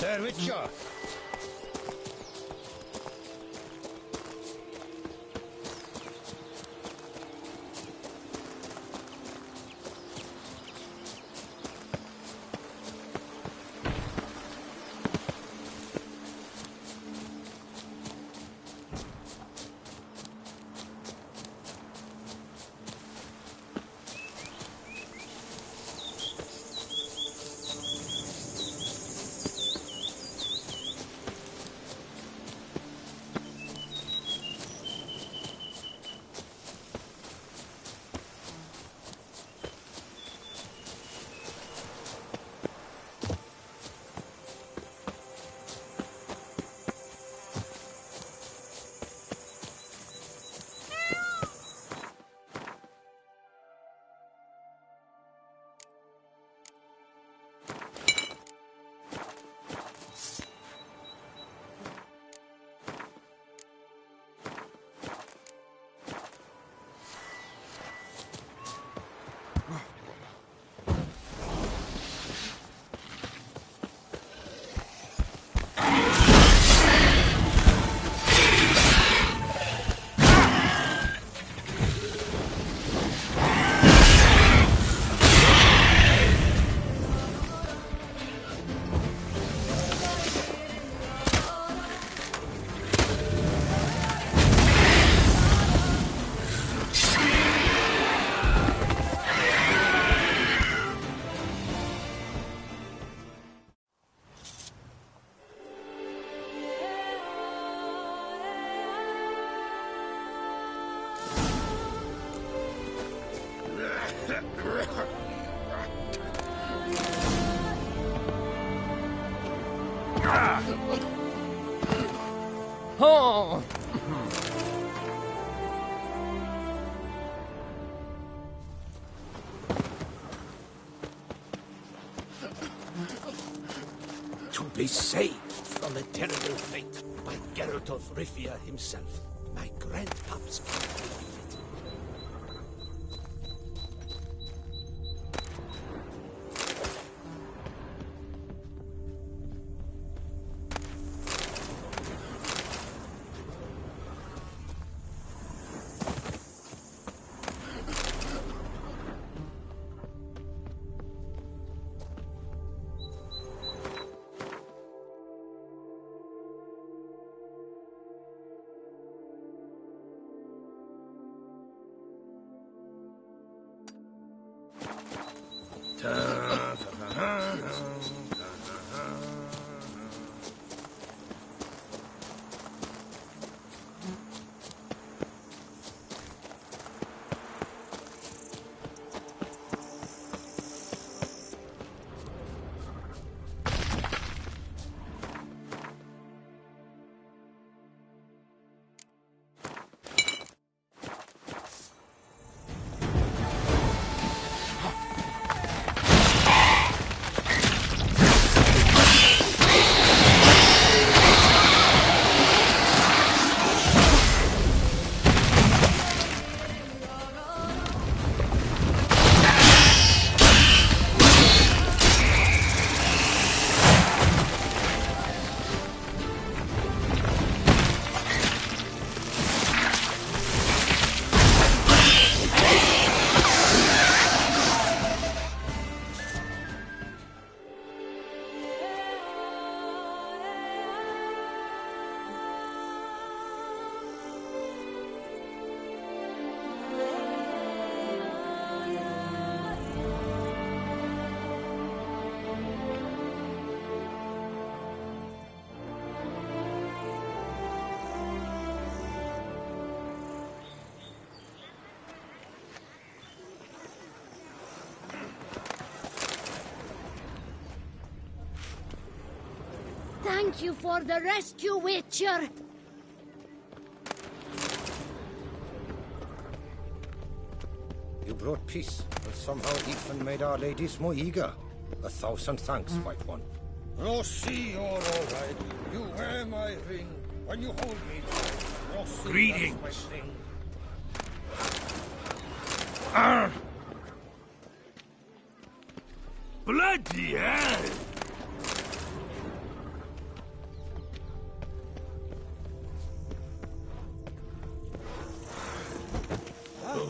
Sir Witcher. Oh! To be saved from a terrible fate by Geralt of Rivia himself, my grandpaps can believe it. Thank you for the rescue, Witcher! You brought peace, but somehow even made our ladies more eager. 1,000 thanks, white one. Rossi, you're all right. You wear my ring when you hold me. Rossi, Greetings. that's my thing. Bloody hell!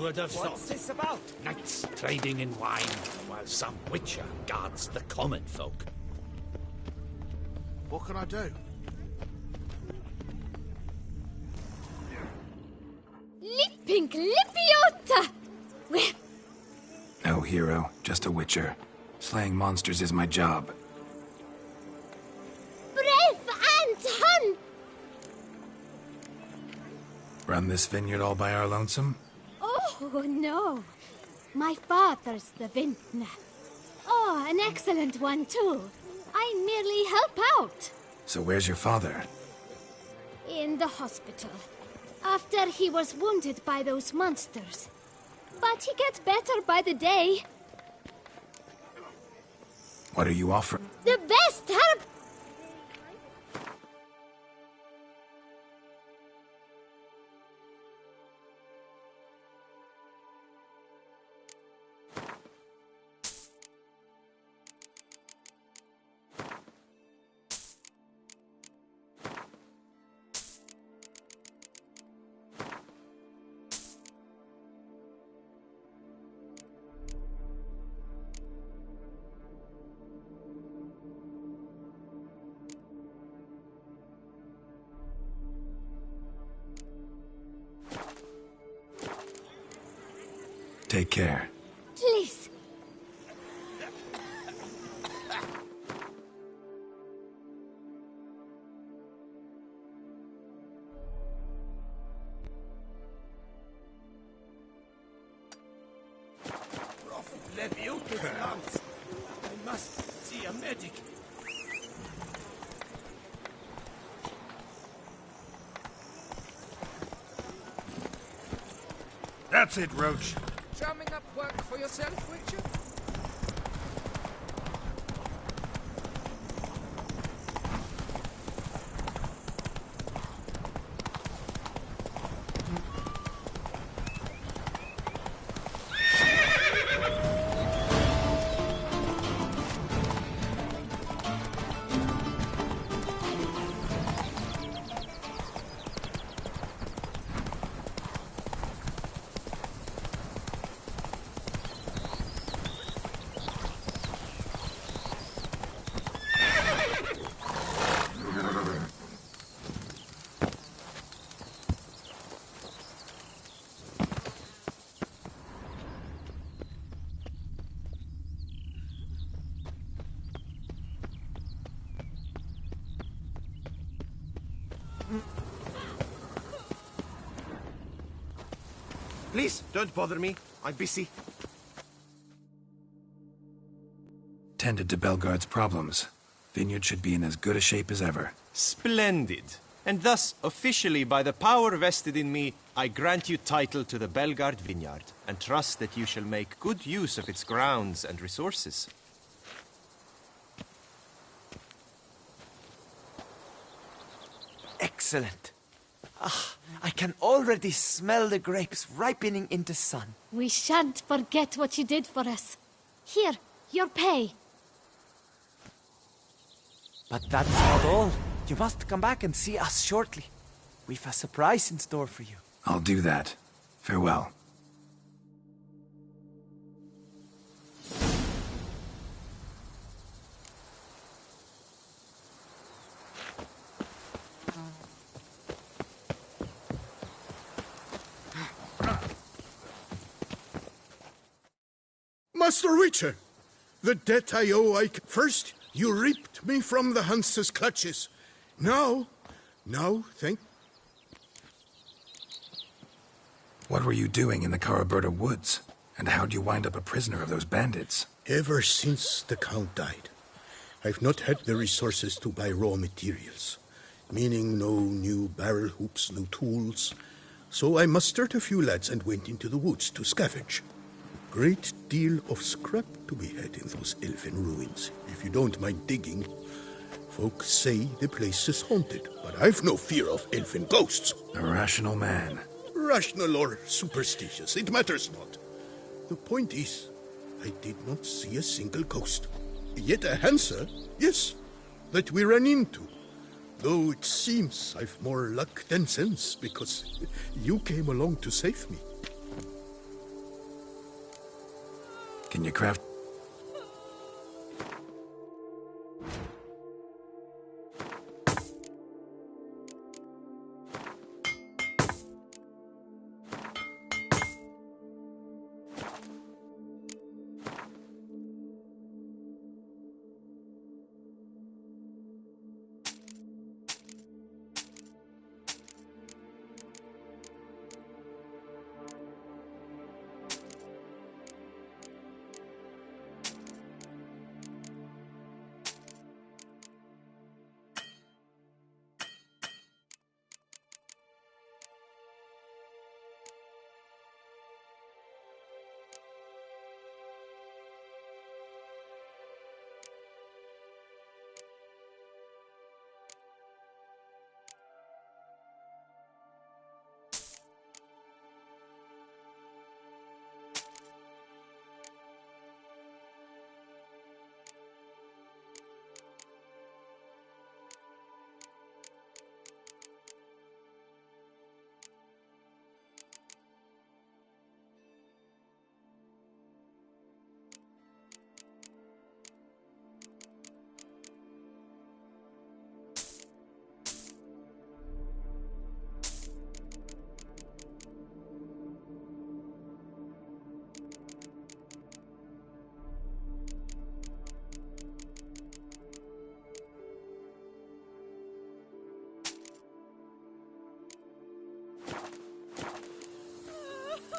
would have thought? What's this about? Knights trading in wine, while some witcher guards the common folk. What can I do? Lippink Lippiota! Where? No hero, just a witcher. Slaying monsters is my job. Brave and hun! Run this vineyard all by our lonesome? Oh, no. My father's the vintner. Oh, an excellent one, too. I merely help out. So where's your father? In the hospital. After he was wounded by those monsters. But he gets better by the day. What are you offering? The best herb... Take care. Please. Prophet Lebiota's lungs. I must see a medic. That's it, Roach. Drumming up work for yourself, Witcher? Please, don't bother me. I'm busy. Tended to Belgard's problems. Vineyard should be in as good a shape as ever. Splendid. And thus, officially, by the power vested in me, I grant you title to the Belgard Vineyard, and trust that you shall make good use of its grounds and resources. Excellent. Ah, I can already smell the grapes ripening in the sun. We shan't forget what you did for us. Here, your pay. But that's not all. You must come back and see us shortly. We've a surprise in store for you. I'll do that. Farewell. Master Witcher, the debt I owe First, you ripped me from the Hunts's clutches. Now, thank... What were you doing in the Caraberta woods? And how'd you wind up a prisoner of those bandits? Ever since the Count died, I've not had the resources to buy raw materials. Meaning no new barrel hoops, no tools. So I mustered a few lads and went into the woods to scavenge. Great deal of scrap to be had in those elfin ruins, if you don't mind digging. Folks say the place is haunted, but I've no fear of elfin ghosts. A rational man. Rational or superstitious, it matters not. The point is, I did not see a single ghost. Yet a Hansa, yes, that we ran into. Though it seems I've more luck than sense, because you came along to save me. Can you craft?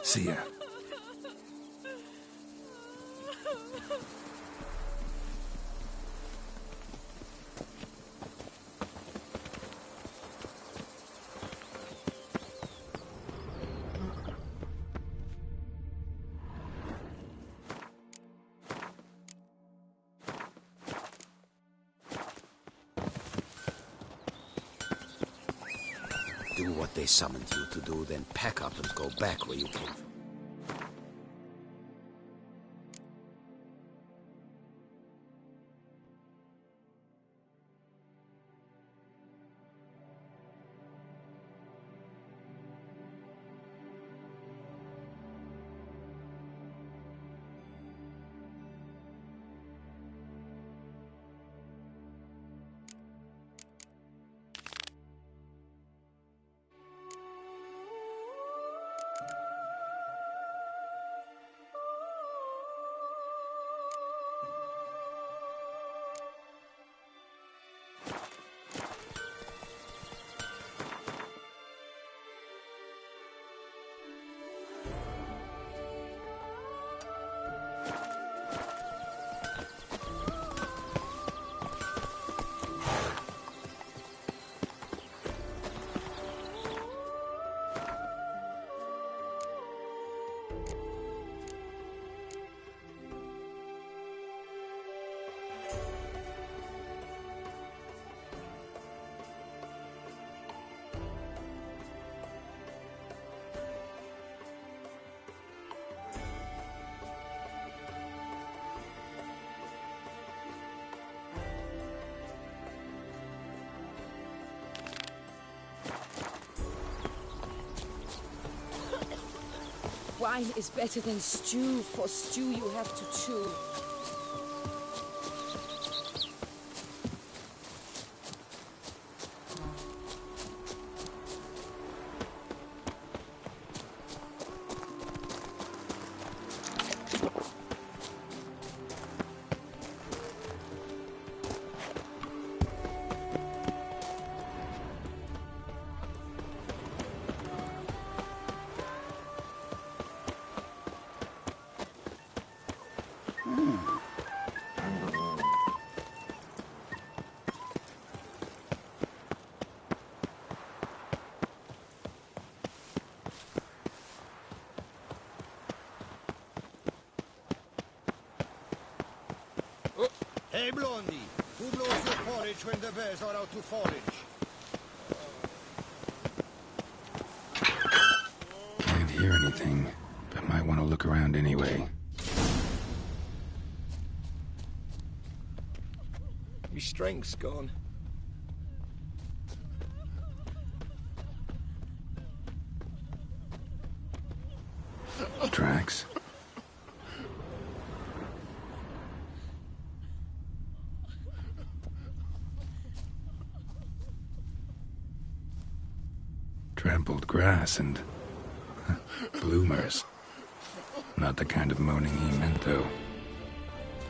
See ya. Do what they summoned you to do, then pack up and go back where you came from. Wine is better than stew. For stew you have to chew. Hey, Blondie, who blows your porridge when the bears are out to forage? Can't hear anything, but might want to look around anyway. Your strength's gone. Tracks? trampled grass and bloomers. Not the kind of moaning he meant, though.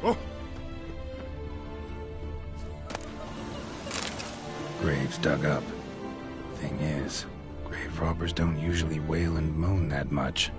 Oh. Graves dug up. Thing is, grave robbers don't usually wail and moan that much.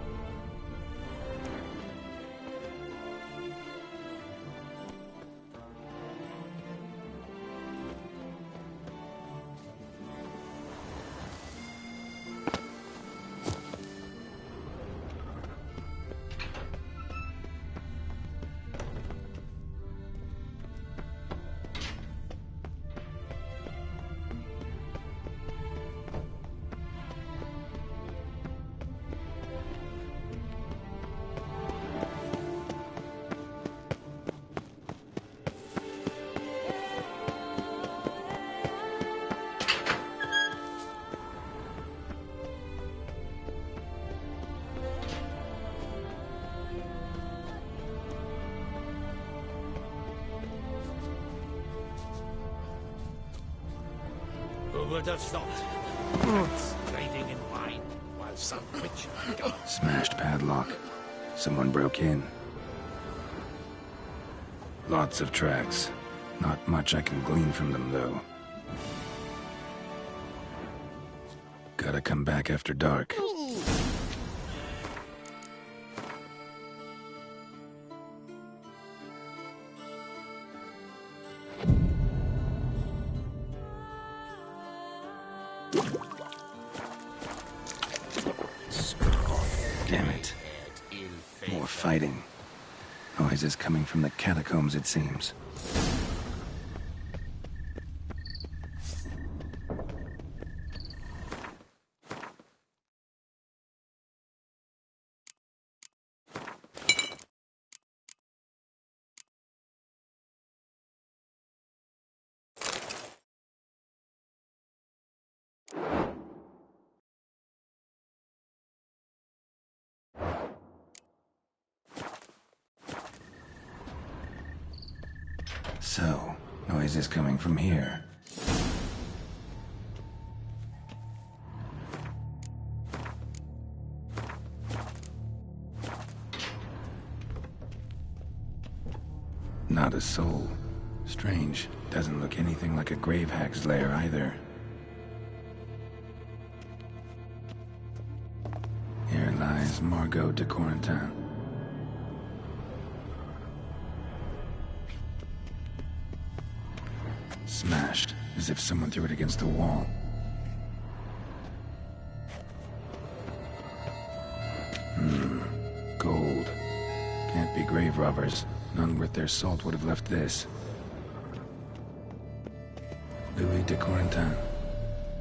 Who would have thought? Trading in wine while some witch got Smashed padlock. Someone broke in. Lots of tracks. Not much I can glean from them, though. Gotta come back after dark. Damn it. More fighting. Noises coming from the catacombs, it seems. So, noises coming from here. Not a soul. Strange. Doesn't look anything like a grave hag's lair either. Here lies Margot de Corentin. Smashed, as if someone threw it against the wall. Gold. Can't be grave robbers. None worth their salt would have left this. Louis de Corentin.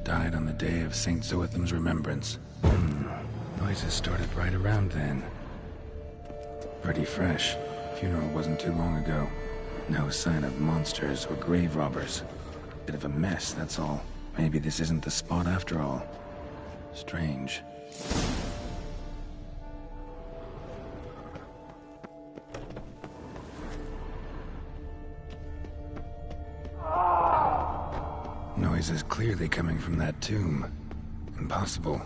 Died on the day of St. Zoetham's remembrance. Noises started right around then. Pretty fresh. Funeral wasn't too long ago. No sign of monsters or grave robbers. Bit of a mess, that's all. Maybe this isn't the spot after all. Strange. Noises clearly coming from that tomb. Impossible.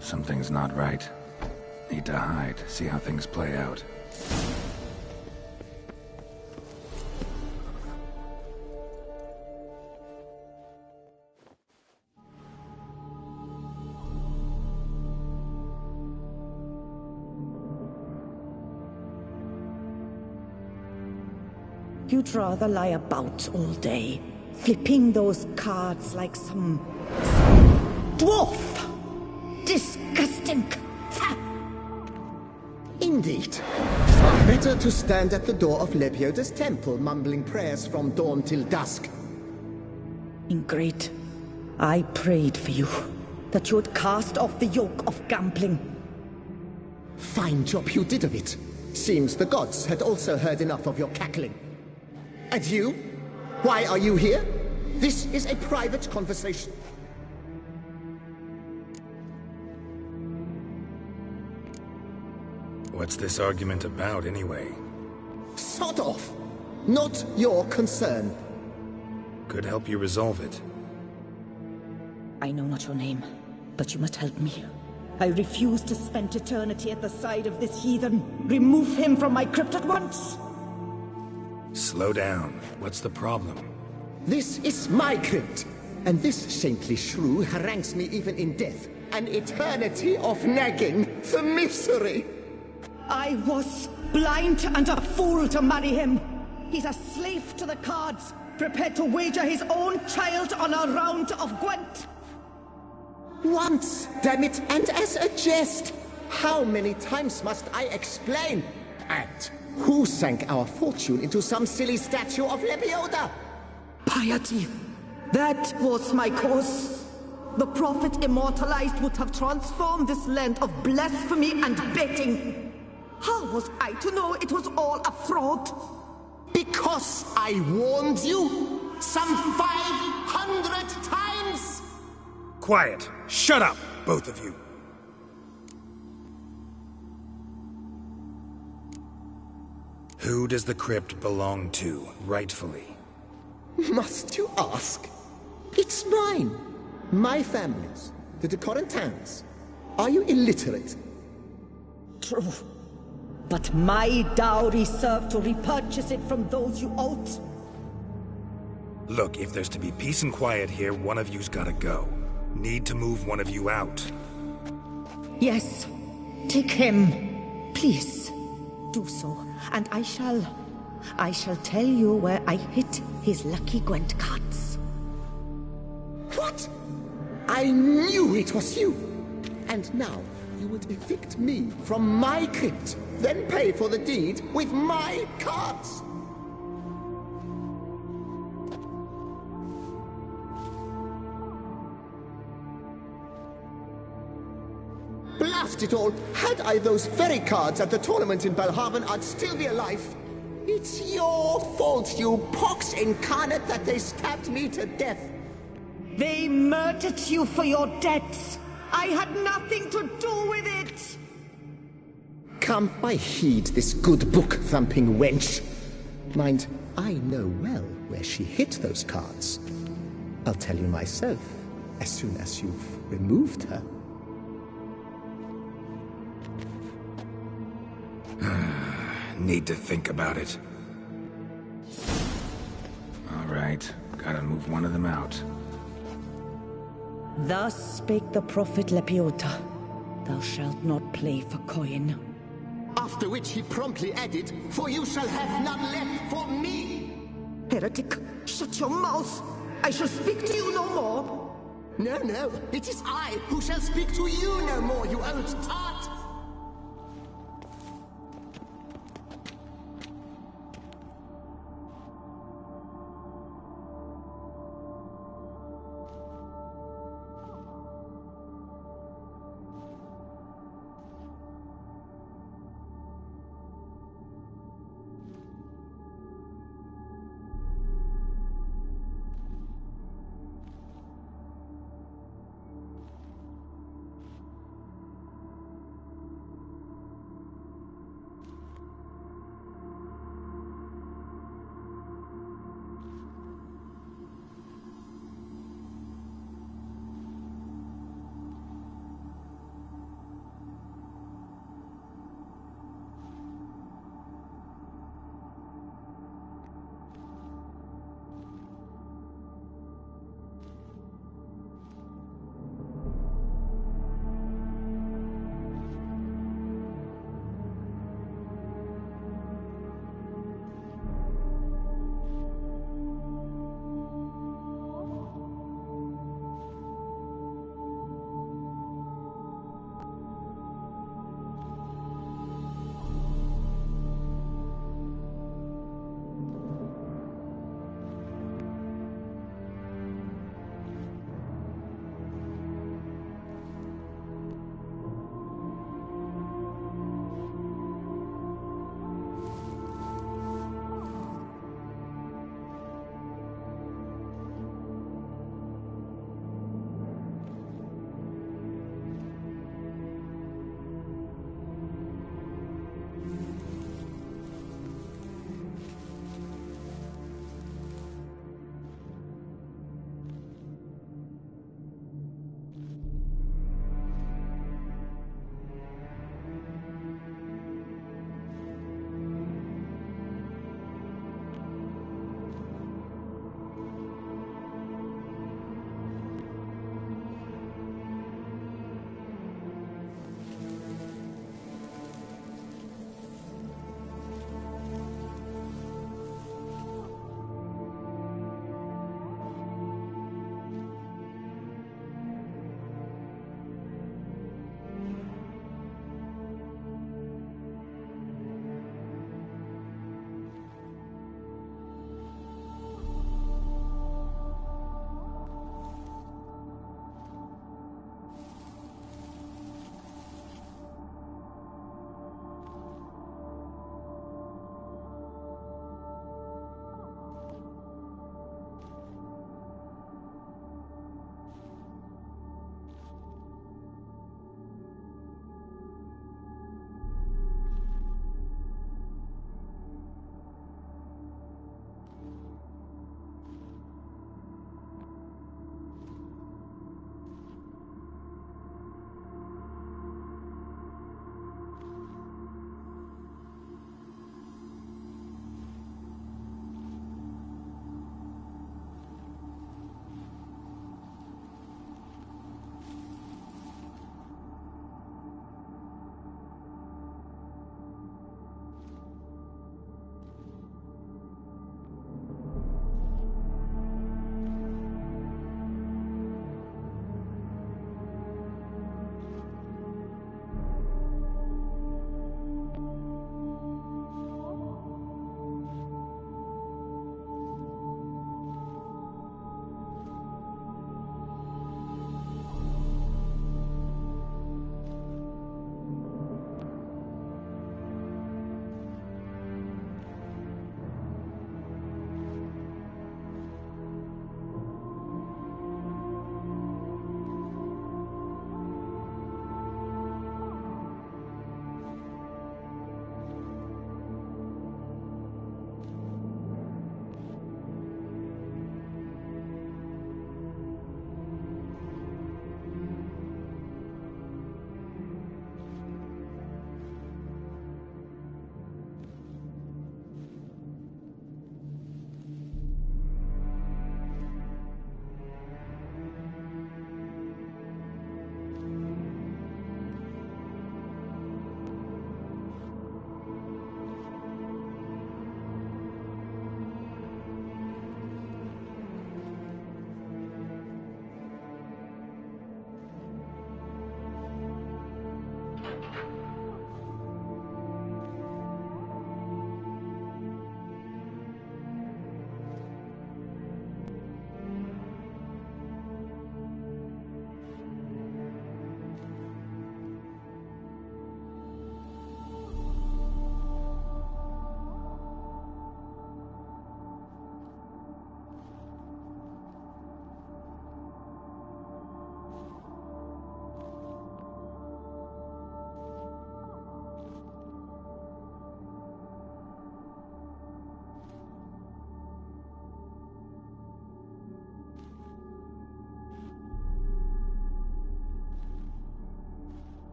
Something's not right. Need to hide, see how things play out. You'd rather lie about all day, flipping those cards like some dwarf! Disgusting! Indeed. Far better to stand at the door of Lebioda's temple, mumbling prayers from dawn till dusk. Ingrid, I prayed for you, that you would cast off the yoke of gambling. Fine job you did of it. Seems the gods had also heard enough of your cackling. And you? Why are you here? This is a private conversation. What's this argument about, anyway? Sod off! Not your concern. Could help you resolve it. I know not your name, but you must help me. I refuse to spend eternity at the side of this heathen. Remove him from my crypt at once! Slow down. What's the problem? This is my crypt, and this saintly shrew harangues me even in death. An eternity of nagging, the misery! I was blind and a fool to marry him. He's a slave to the cards, prepared to wager his own child on a round of Gwent. Once, damn it, and as a jest. How many times must I explain? And who sank our fortune into some silly statue of Lebioda? Piety. That was my cause. The prophet immortalized would have transformed this land of blasphemy and betting. How was I to know it was all a fraud? Because I warned you some 500 times! Quiet! Shut up, both of you! Who does the crypt belong to, rightfully? Must you ask? It's mine. My family's. The de Corentins. Are you illiterate? True. But my dowry served to repurchase it from those you owed. Look, if there's to be peace and quiet here, one of you's gotta go. Need to move one of you out. Yes. Take him. Please. Do so. And I shall tell you where I hid his lucky Gwent cards. What? I knew it was you! And now you would evict me from my crypt, then pay for the deed with my cards! Blast it all! Had I those very cards at the tournament in Belhaven, I'd still be alive. It's your fault, you pox incarnate, that they stabbed me to death. They murdered you for your debts. I had nothing to do with it. Come, I heed this good book-thumping wench. Mind, I know well where she hid those cards. I'll tell you myself, as soon as you've removed her. Need to think about it. All right, gotta move one of them out. Thus spake the prophet Lepiota. Thou shalt not play for coin. After which he promptly added, "For you shall have none left for me!" Heretic, shut your mouth! I shall speak to you no more! No, no, it is I who shall speak to you no more, you old tart!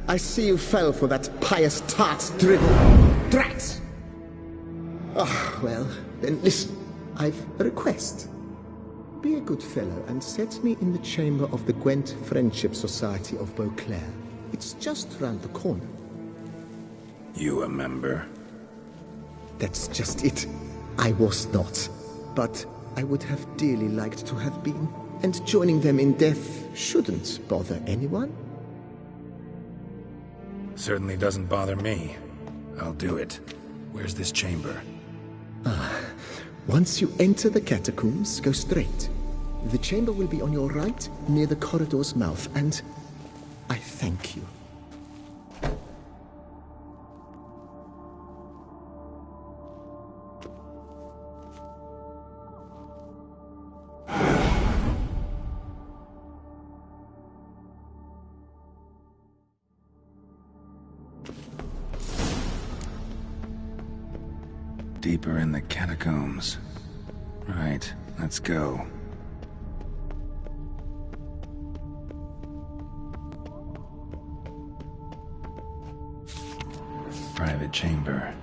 I see you fell for that pious tart's drivel. Drat! Ah, well, then listen. I've a request. Be a good fellow and set me in the chamber of the Gwent Friendship Society of Beauclair. It's just round the corner. You a member? That's just it. I was not. But I would have dearly liked to have been. And joining them in death shouldn't bother anyone. Certainly doesn't bother me. I'll do it. Where's this chamber? Once you enter the catacombs, go straight. The chamber will be on your right, near the corridor's mouth, and I thank you. Deeper in the catacombs. Right, let's go. Private chamber.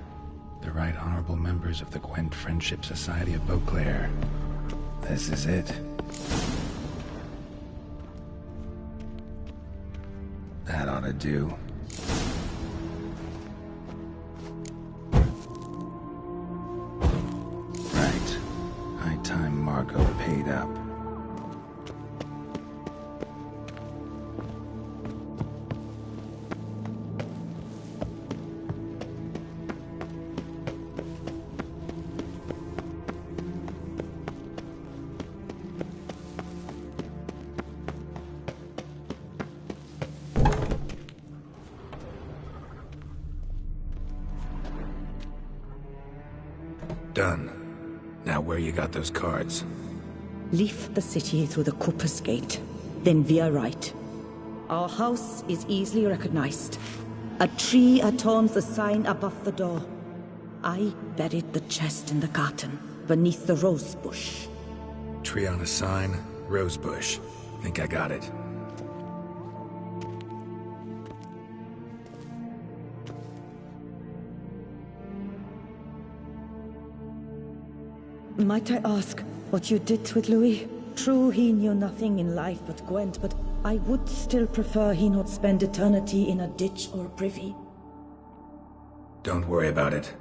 The Right Honorable members of the Gwent Friendship Society of Beauclair. This is it. That ought to do. Time Margot paid up. Done. Now where you got those cards? Leave the city through the Cooper's Gate. Then veer right. Our house is easily recognized. A tree adorns the sign above the door. I buried the chest in the garden, beneath the rose bush. Tree on a sign, rose bush. Think I got it. Might I ask what you did with Louis? True, he knew nothing in life but Gwent, but I would still prefer he not spend eternity in a ditch or privy. Don't worry about it.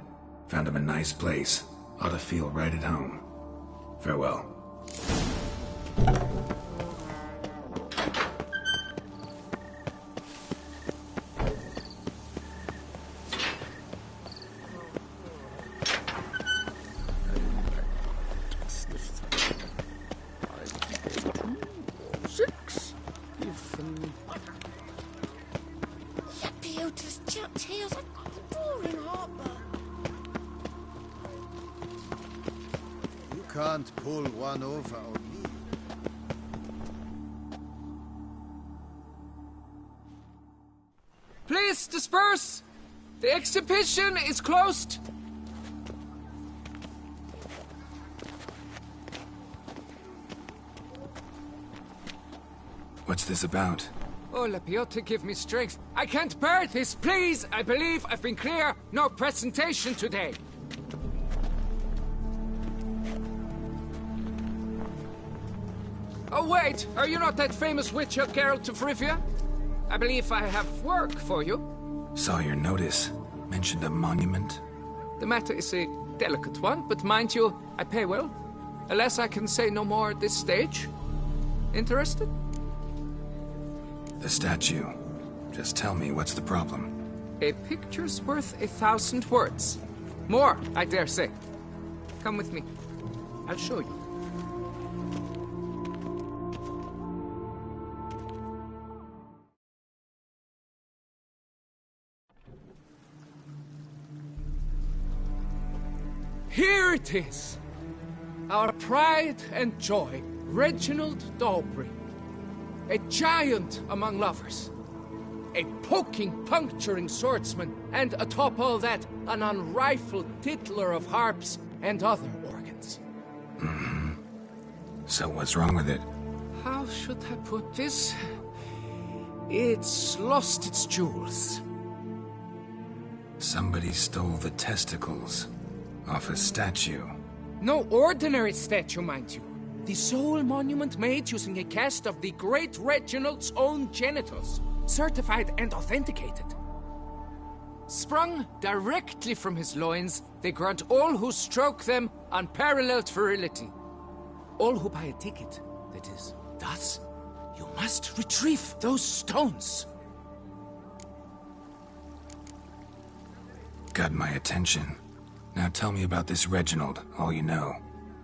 Found him a nice place. Ought to feel right at home. Farewell. Can't pull one over on me. Please disperse! The exhibition is closed! What's this about? Oh, Lepiota, give me strength. I can't bear this, please! I believe I've been clear. No presentation today. Oh, wait! Are you not that famous witcher, Geralt of Rivia? I believe I have work for you. Saw your notice. Mentioned a monument. The matter is a delicate one, but mind you, I pay well. Alas, I can say no more at this stage. Interested? The statue. Just tell me, what's the problem? A picture's worth 1,000 words. More, I dare say. Come with me. I'll show you. Here it is! Our pride and joy, Reginald Daubry. A giant among lovers. A poking, puncturing swordsman, and atop all that, an unrifled tittler of harps and other organs. So what's wrong with it? How should I put this? It's lost its jewels. Somebody stole the testicles off a statue. No ordinary statue, mind you. The sole monument made using a cast of the great Reginald's own genitals, certified and authenticated. Sprung directly from his loins, they grant all who stroke them unparalleled virility. All who buy a ticket, that is. Thus, you must retrieve those stones. Got my attention. Now tell me about this Reginald, all you know.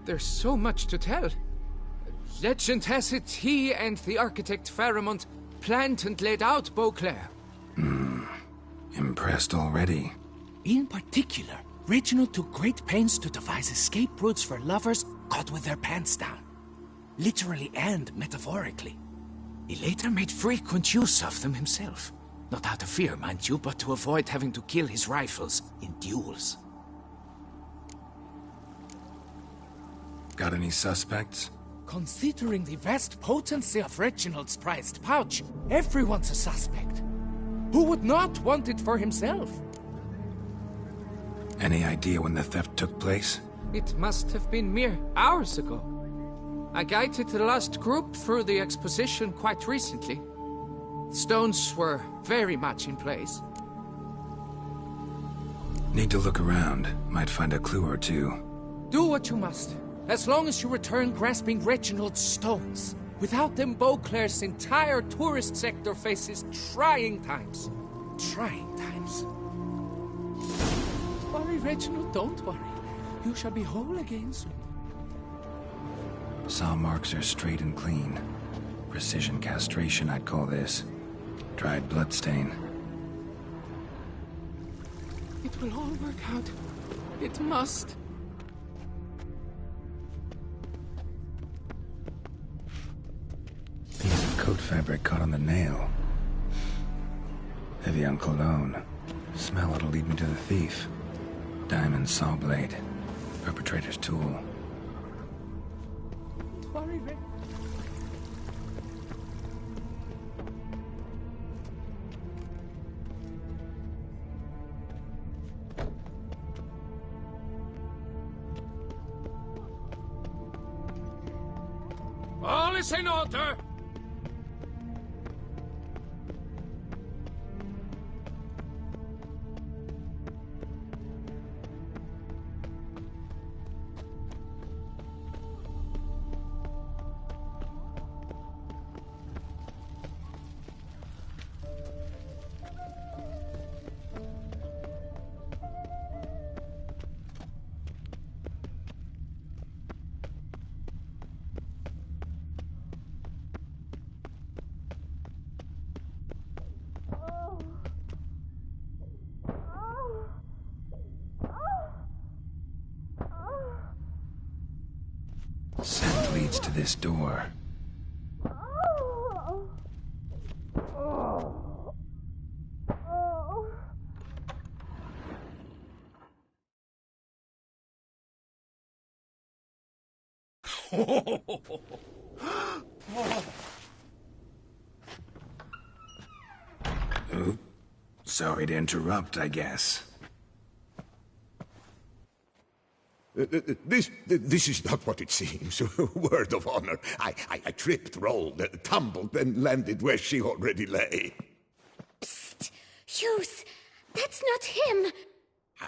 There's so much to tell. Legend has it he and the architect Faramond planned and laid out Beauclair. Impressed already. In particular, Reginald took great pains to devise escape routes for lovers caught with their pants down. Literally and metaphorically. He later made frequent use of them himself. Not out of fear, mind you, but to avoid having to kill his rivals in duels. Got any suspects? Considering the vast potency of Reginald's prized pouch, everyone's a suspect. Who would not want it for himself? Any idea when the theft took place? It must have been mere hours ago. I guided the last group through the exposition quite recently. Stones were very much in place. Need to look around. Might find a clue or two. Do what you must, as long as you return grasping Reginald's stones. Without them, Beauclair's entire tourist sector faces trying times. Trying times. Don't worry, Reginald, don't worry. You shall be whole again soon. Saw marks are straight and clean. Precision castration, I'd call this. Dried bloodstain. It will all work out. It must. Piece of coat fabric caught on the nail. Heavy on cologne. Smell it'll lead me to the thief. Diamond saw blade. Perpetrator's tool. Don't worry, Rick. All is in order! Scent leads to this door. Oop. Sorry to interrupt, I guess. This is not what it seems. Word of honor. I tripped, rolled, tumbled, and landed where she already lay. Psst! Hughes! That's not him!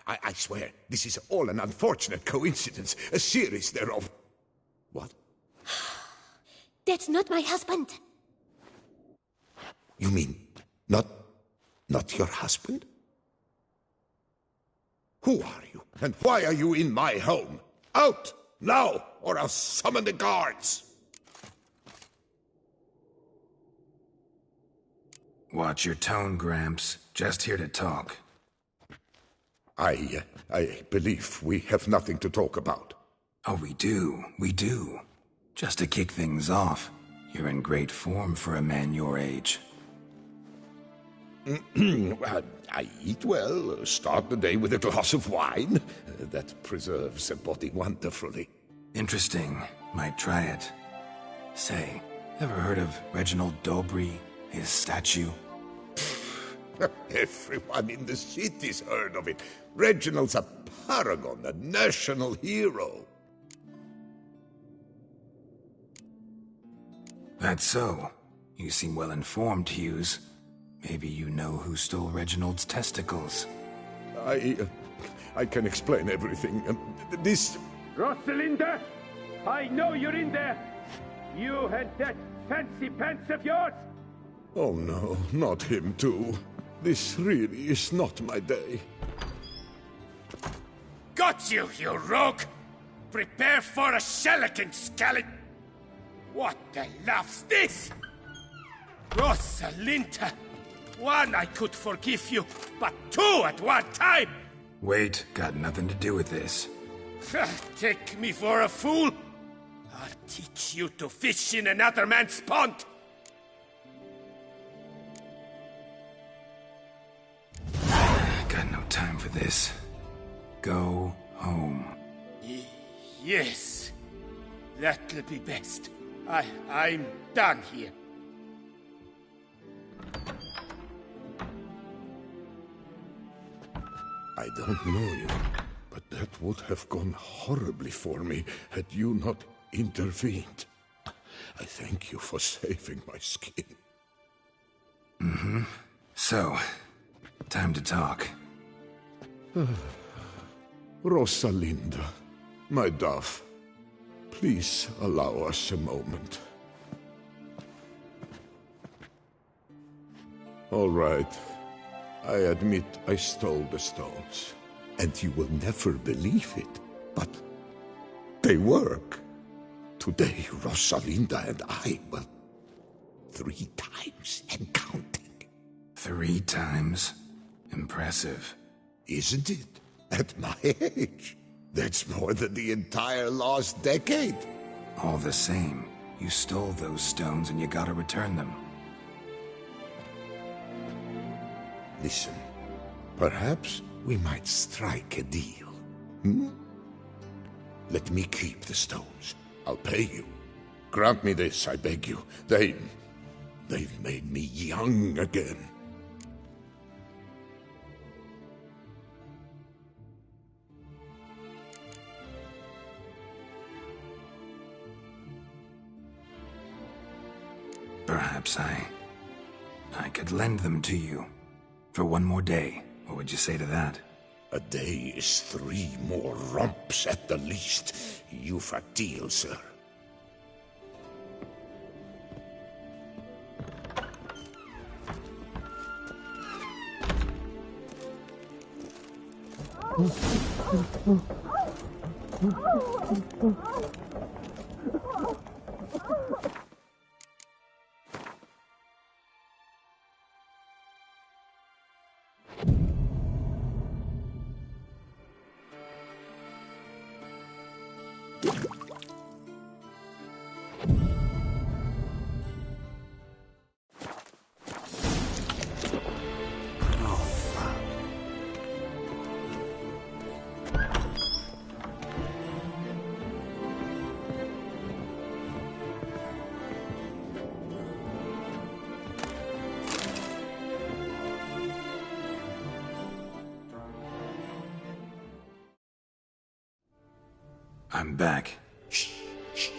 I swear, this is all an unfortunate coincidence. A series thereof. What? That's not my husband. You mean, not your husband? Who are you, and why are you in my home? Out, now, or I'll summon the guards! Watch your tone, Gramps. Just here to talk. I believe we have nothing to talk about. Oh, we do. Just to kick things off, you're in great form for a man your age. I eat well, start the day with a glass of wine. That preserves a body wonderfully. Interesting. Might try it. Say, ever heard of Reginald Dobry, His statue? Everyone in the city's heard of it. Reginald's a paragon, a national hero. That's so. You seem well informed, Hughes. Maybe you know who stole Reginald's testicles. I can explain everything. This... Rosalinda! I know you're in there! You and that fancy pants of yours! Oh no, not him too. This really is not my day. Got you, you rogue! Prepare for a shellacking, scallop! What the love's this? Rosalinda! One I could forgive you, but two at one time! Wait, got nothing to do with this. Take me for a fool? I'll teach you to fish in another man's pond! Got no time for this. Go home. Yes. That'll be best. I'm done here. I don't know you, but that would have gone horribly for me had you not intervened. I thank you for saving my skin. Mm-hmm. So, time to talk. Rosalinda, my dove, please allow us a moment. All right. I admit I stole the stones, and you will never believe it, but they work. Today, Rosalinda and I, well, 3 times and counting. 3 times? Impressive. Isn't it? At my age. That's more than the entire last decade. All the same, you stole those stones and you gotta return them. Listen, perhaps we might strike a deal. Hmm? Let me keep the stones. I'll pay you. Grant me this, I beg you. They've made me young again. Perhaps I could lend them to you. For 1 more day. What would you say to that? A day is 3 more romps at the least. You've a deal, sir. I'm back. Shh, shh.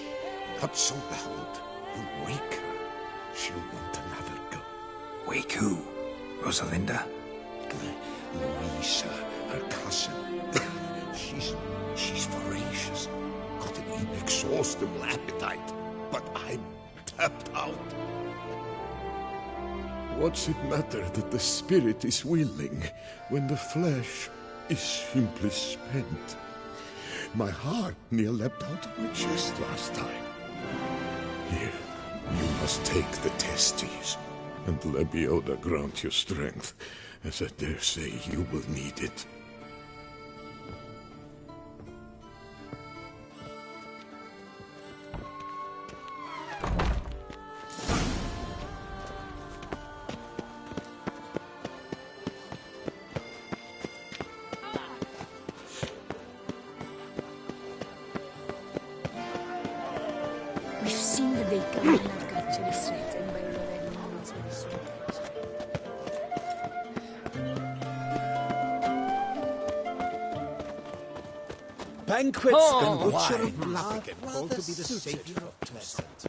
Not so loud. You'll wake her. She'll want another go. Wake who? Rosalinda? Louisa, her cousin. She's voracious. Got an inexhaustible appetite. But I'm tapped out. What's it matter that the spirit is willing when the flesh is simply spent? My heart near leapt out of my chest last time. Here, you must take the testes, and Lebioda grant you strength, as I dare say you will need it. We've seen the day coming and I've got you straight in by the Banquets and and butcher wine of Blaviken, are called to rather be the suited savior for of pleasant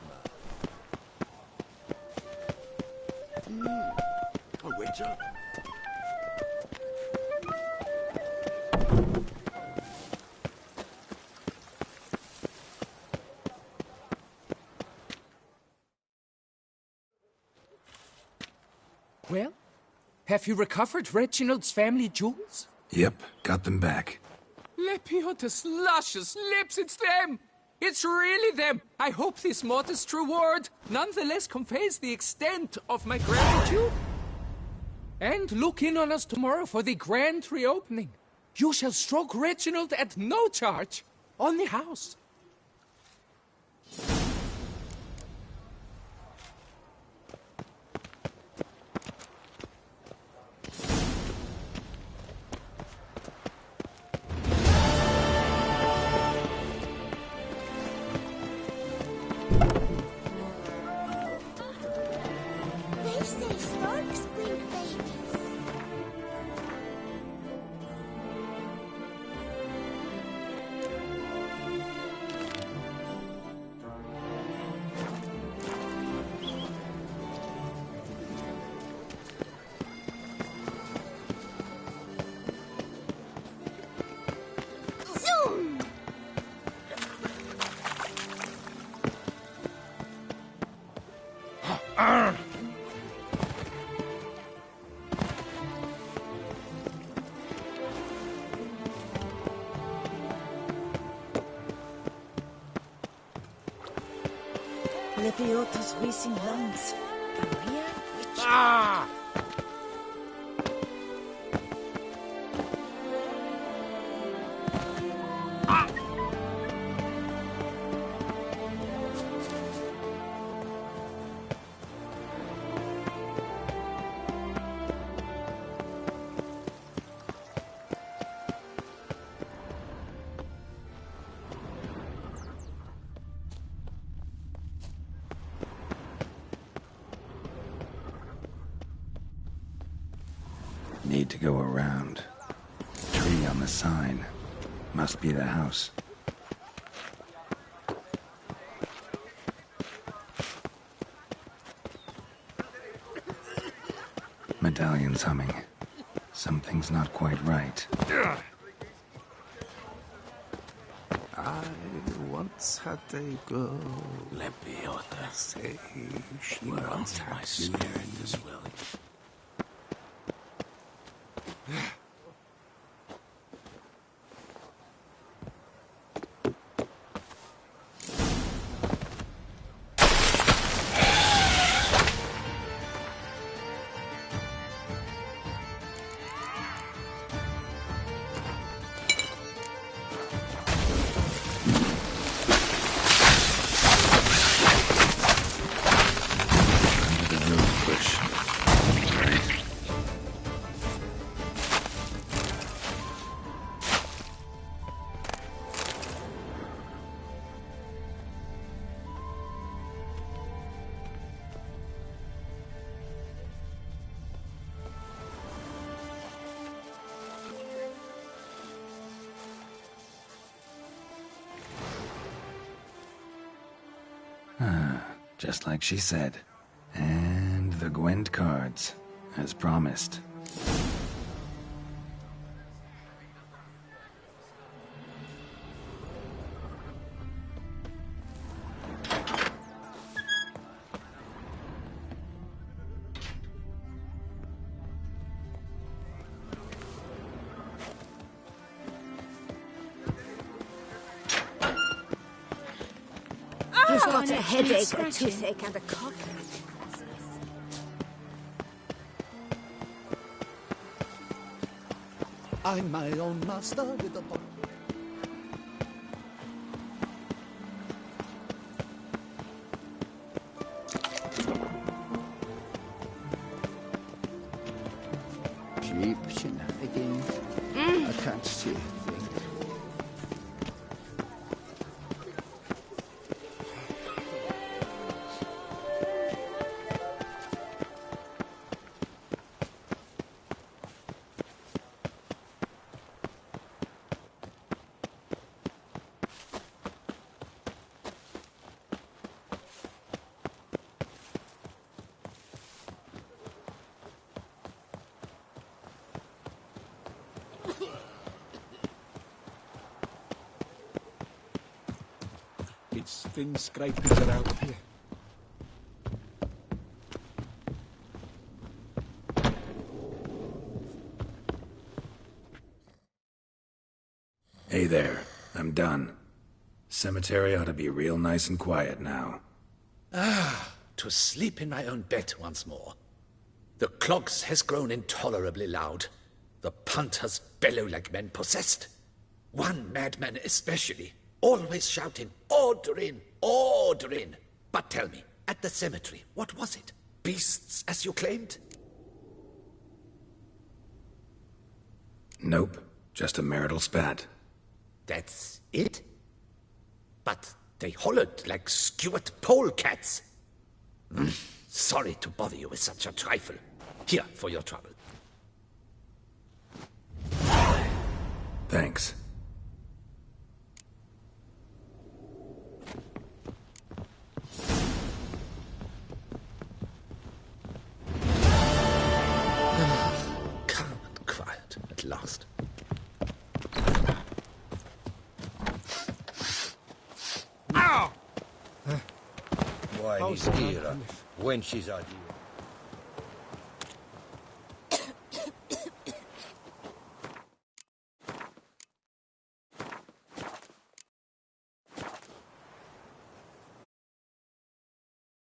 A witcher? Well, have you recovered Reginald's family jewels? Yep, got them back. Lepiotus luscious lips, it's them! It's really them! I hope this modest reward nonetheless conveys the extent of my gratitude. And look in on us tomorrow for the grand reopening. You shall stroke Reginald at no charge. On the house. They say storks bring babies. Zoom! Lepiotus racing lungs. A real witch. Ah! Need to go around. Tree on the sign. Must be the house. Medallion's humming. Something's not quite right. I once had a girl. Lepiota. Say she Where once else my had spirit is willing. Just like she said. And the Gwent cards, as promised. You've got a headache, a toothache, and a cough. I'm my own master with a book. Cheap shenanigans. I can't see a thing. thin scrapings are out of here. Hey there, I'm done. Cemetery ought to be real nice and quiet now. To sleep in my own bed once more. The clogs has grown intolerably loud. The punters bellow like men possessed. One madman especially, always shouting, "Order in! Order in!" But tell me, at the cemetery, what was it? Beasts, as you claimed? Nope, just a marital spat. That's it? But they hollered like skewered polecats. Sorry to bother you with such a trifle. Here for your trouble. Thanks. Calm and quiet at last. Why, he's here. Wenches are you.